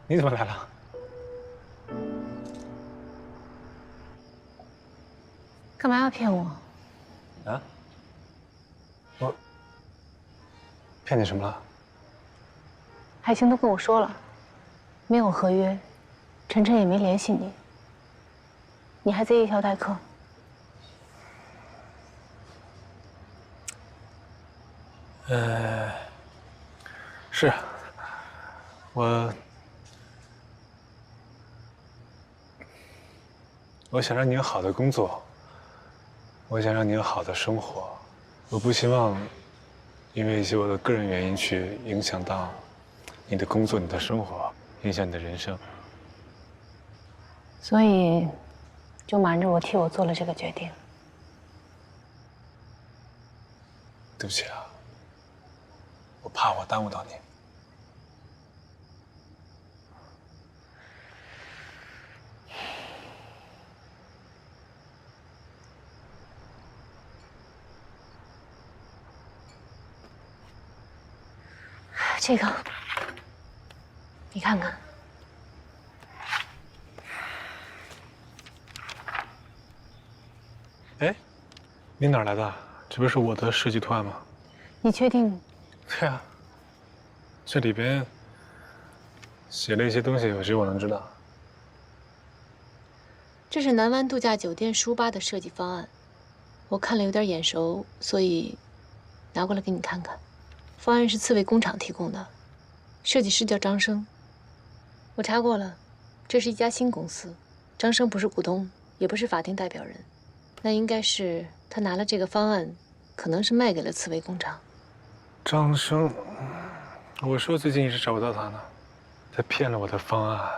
你怎么来了？干嘛要骗我？啊？我骗你什么了？海清都跟我说了，没有合约，晨晨也没联系你，你还在夜校代课。是，我想让你有好的工作，我想让你有好的生活，我不希望因为一些我的个人原因去影响到你的工作、你的生活，影响你的人生。所以，就瞒着我替我做了这个决定。对不起啊，我怕我耽误到你。这个，你看看。哎，你哪儿来的？这不是我的设计图案吗？你确定？对啊，这里边写了一些东西，只有我能知道。这是南湾度假酒店书吧的设计方案，我看了有点眼熟，所以拿过来给你看看。方案是刺猬工厂提供的，设计师叫张生。我查过了，这是一家新公司，张生不是股东，也不是法定代表人。那应该是他拿了这个方案，可能是卖给了刺猬工厂。张生，我说最近一直找不到他呢，他骗了我的方案。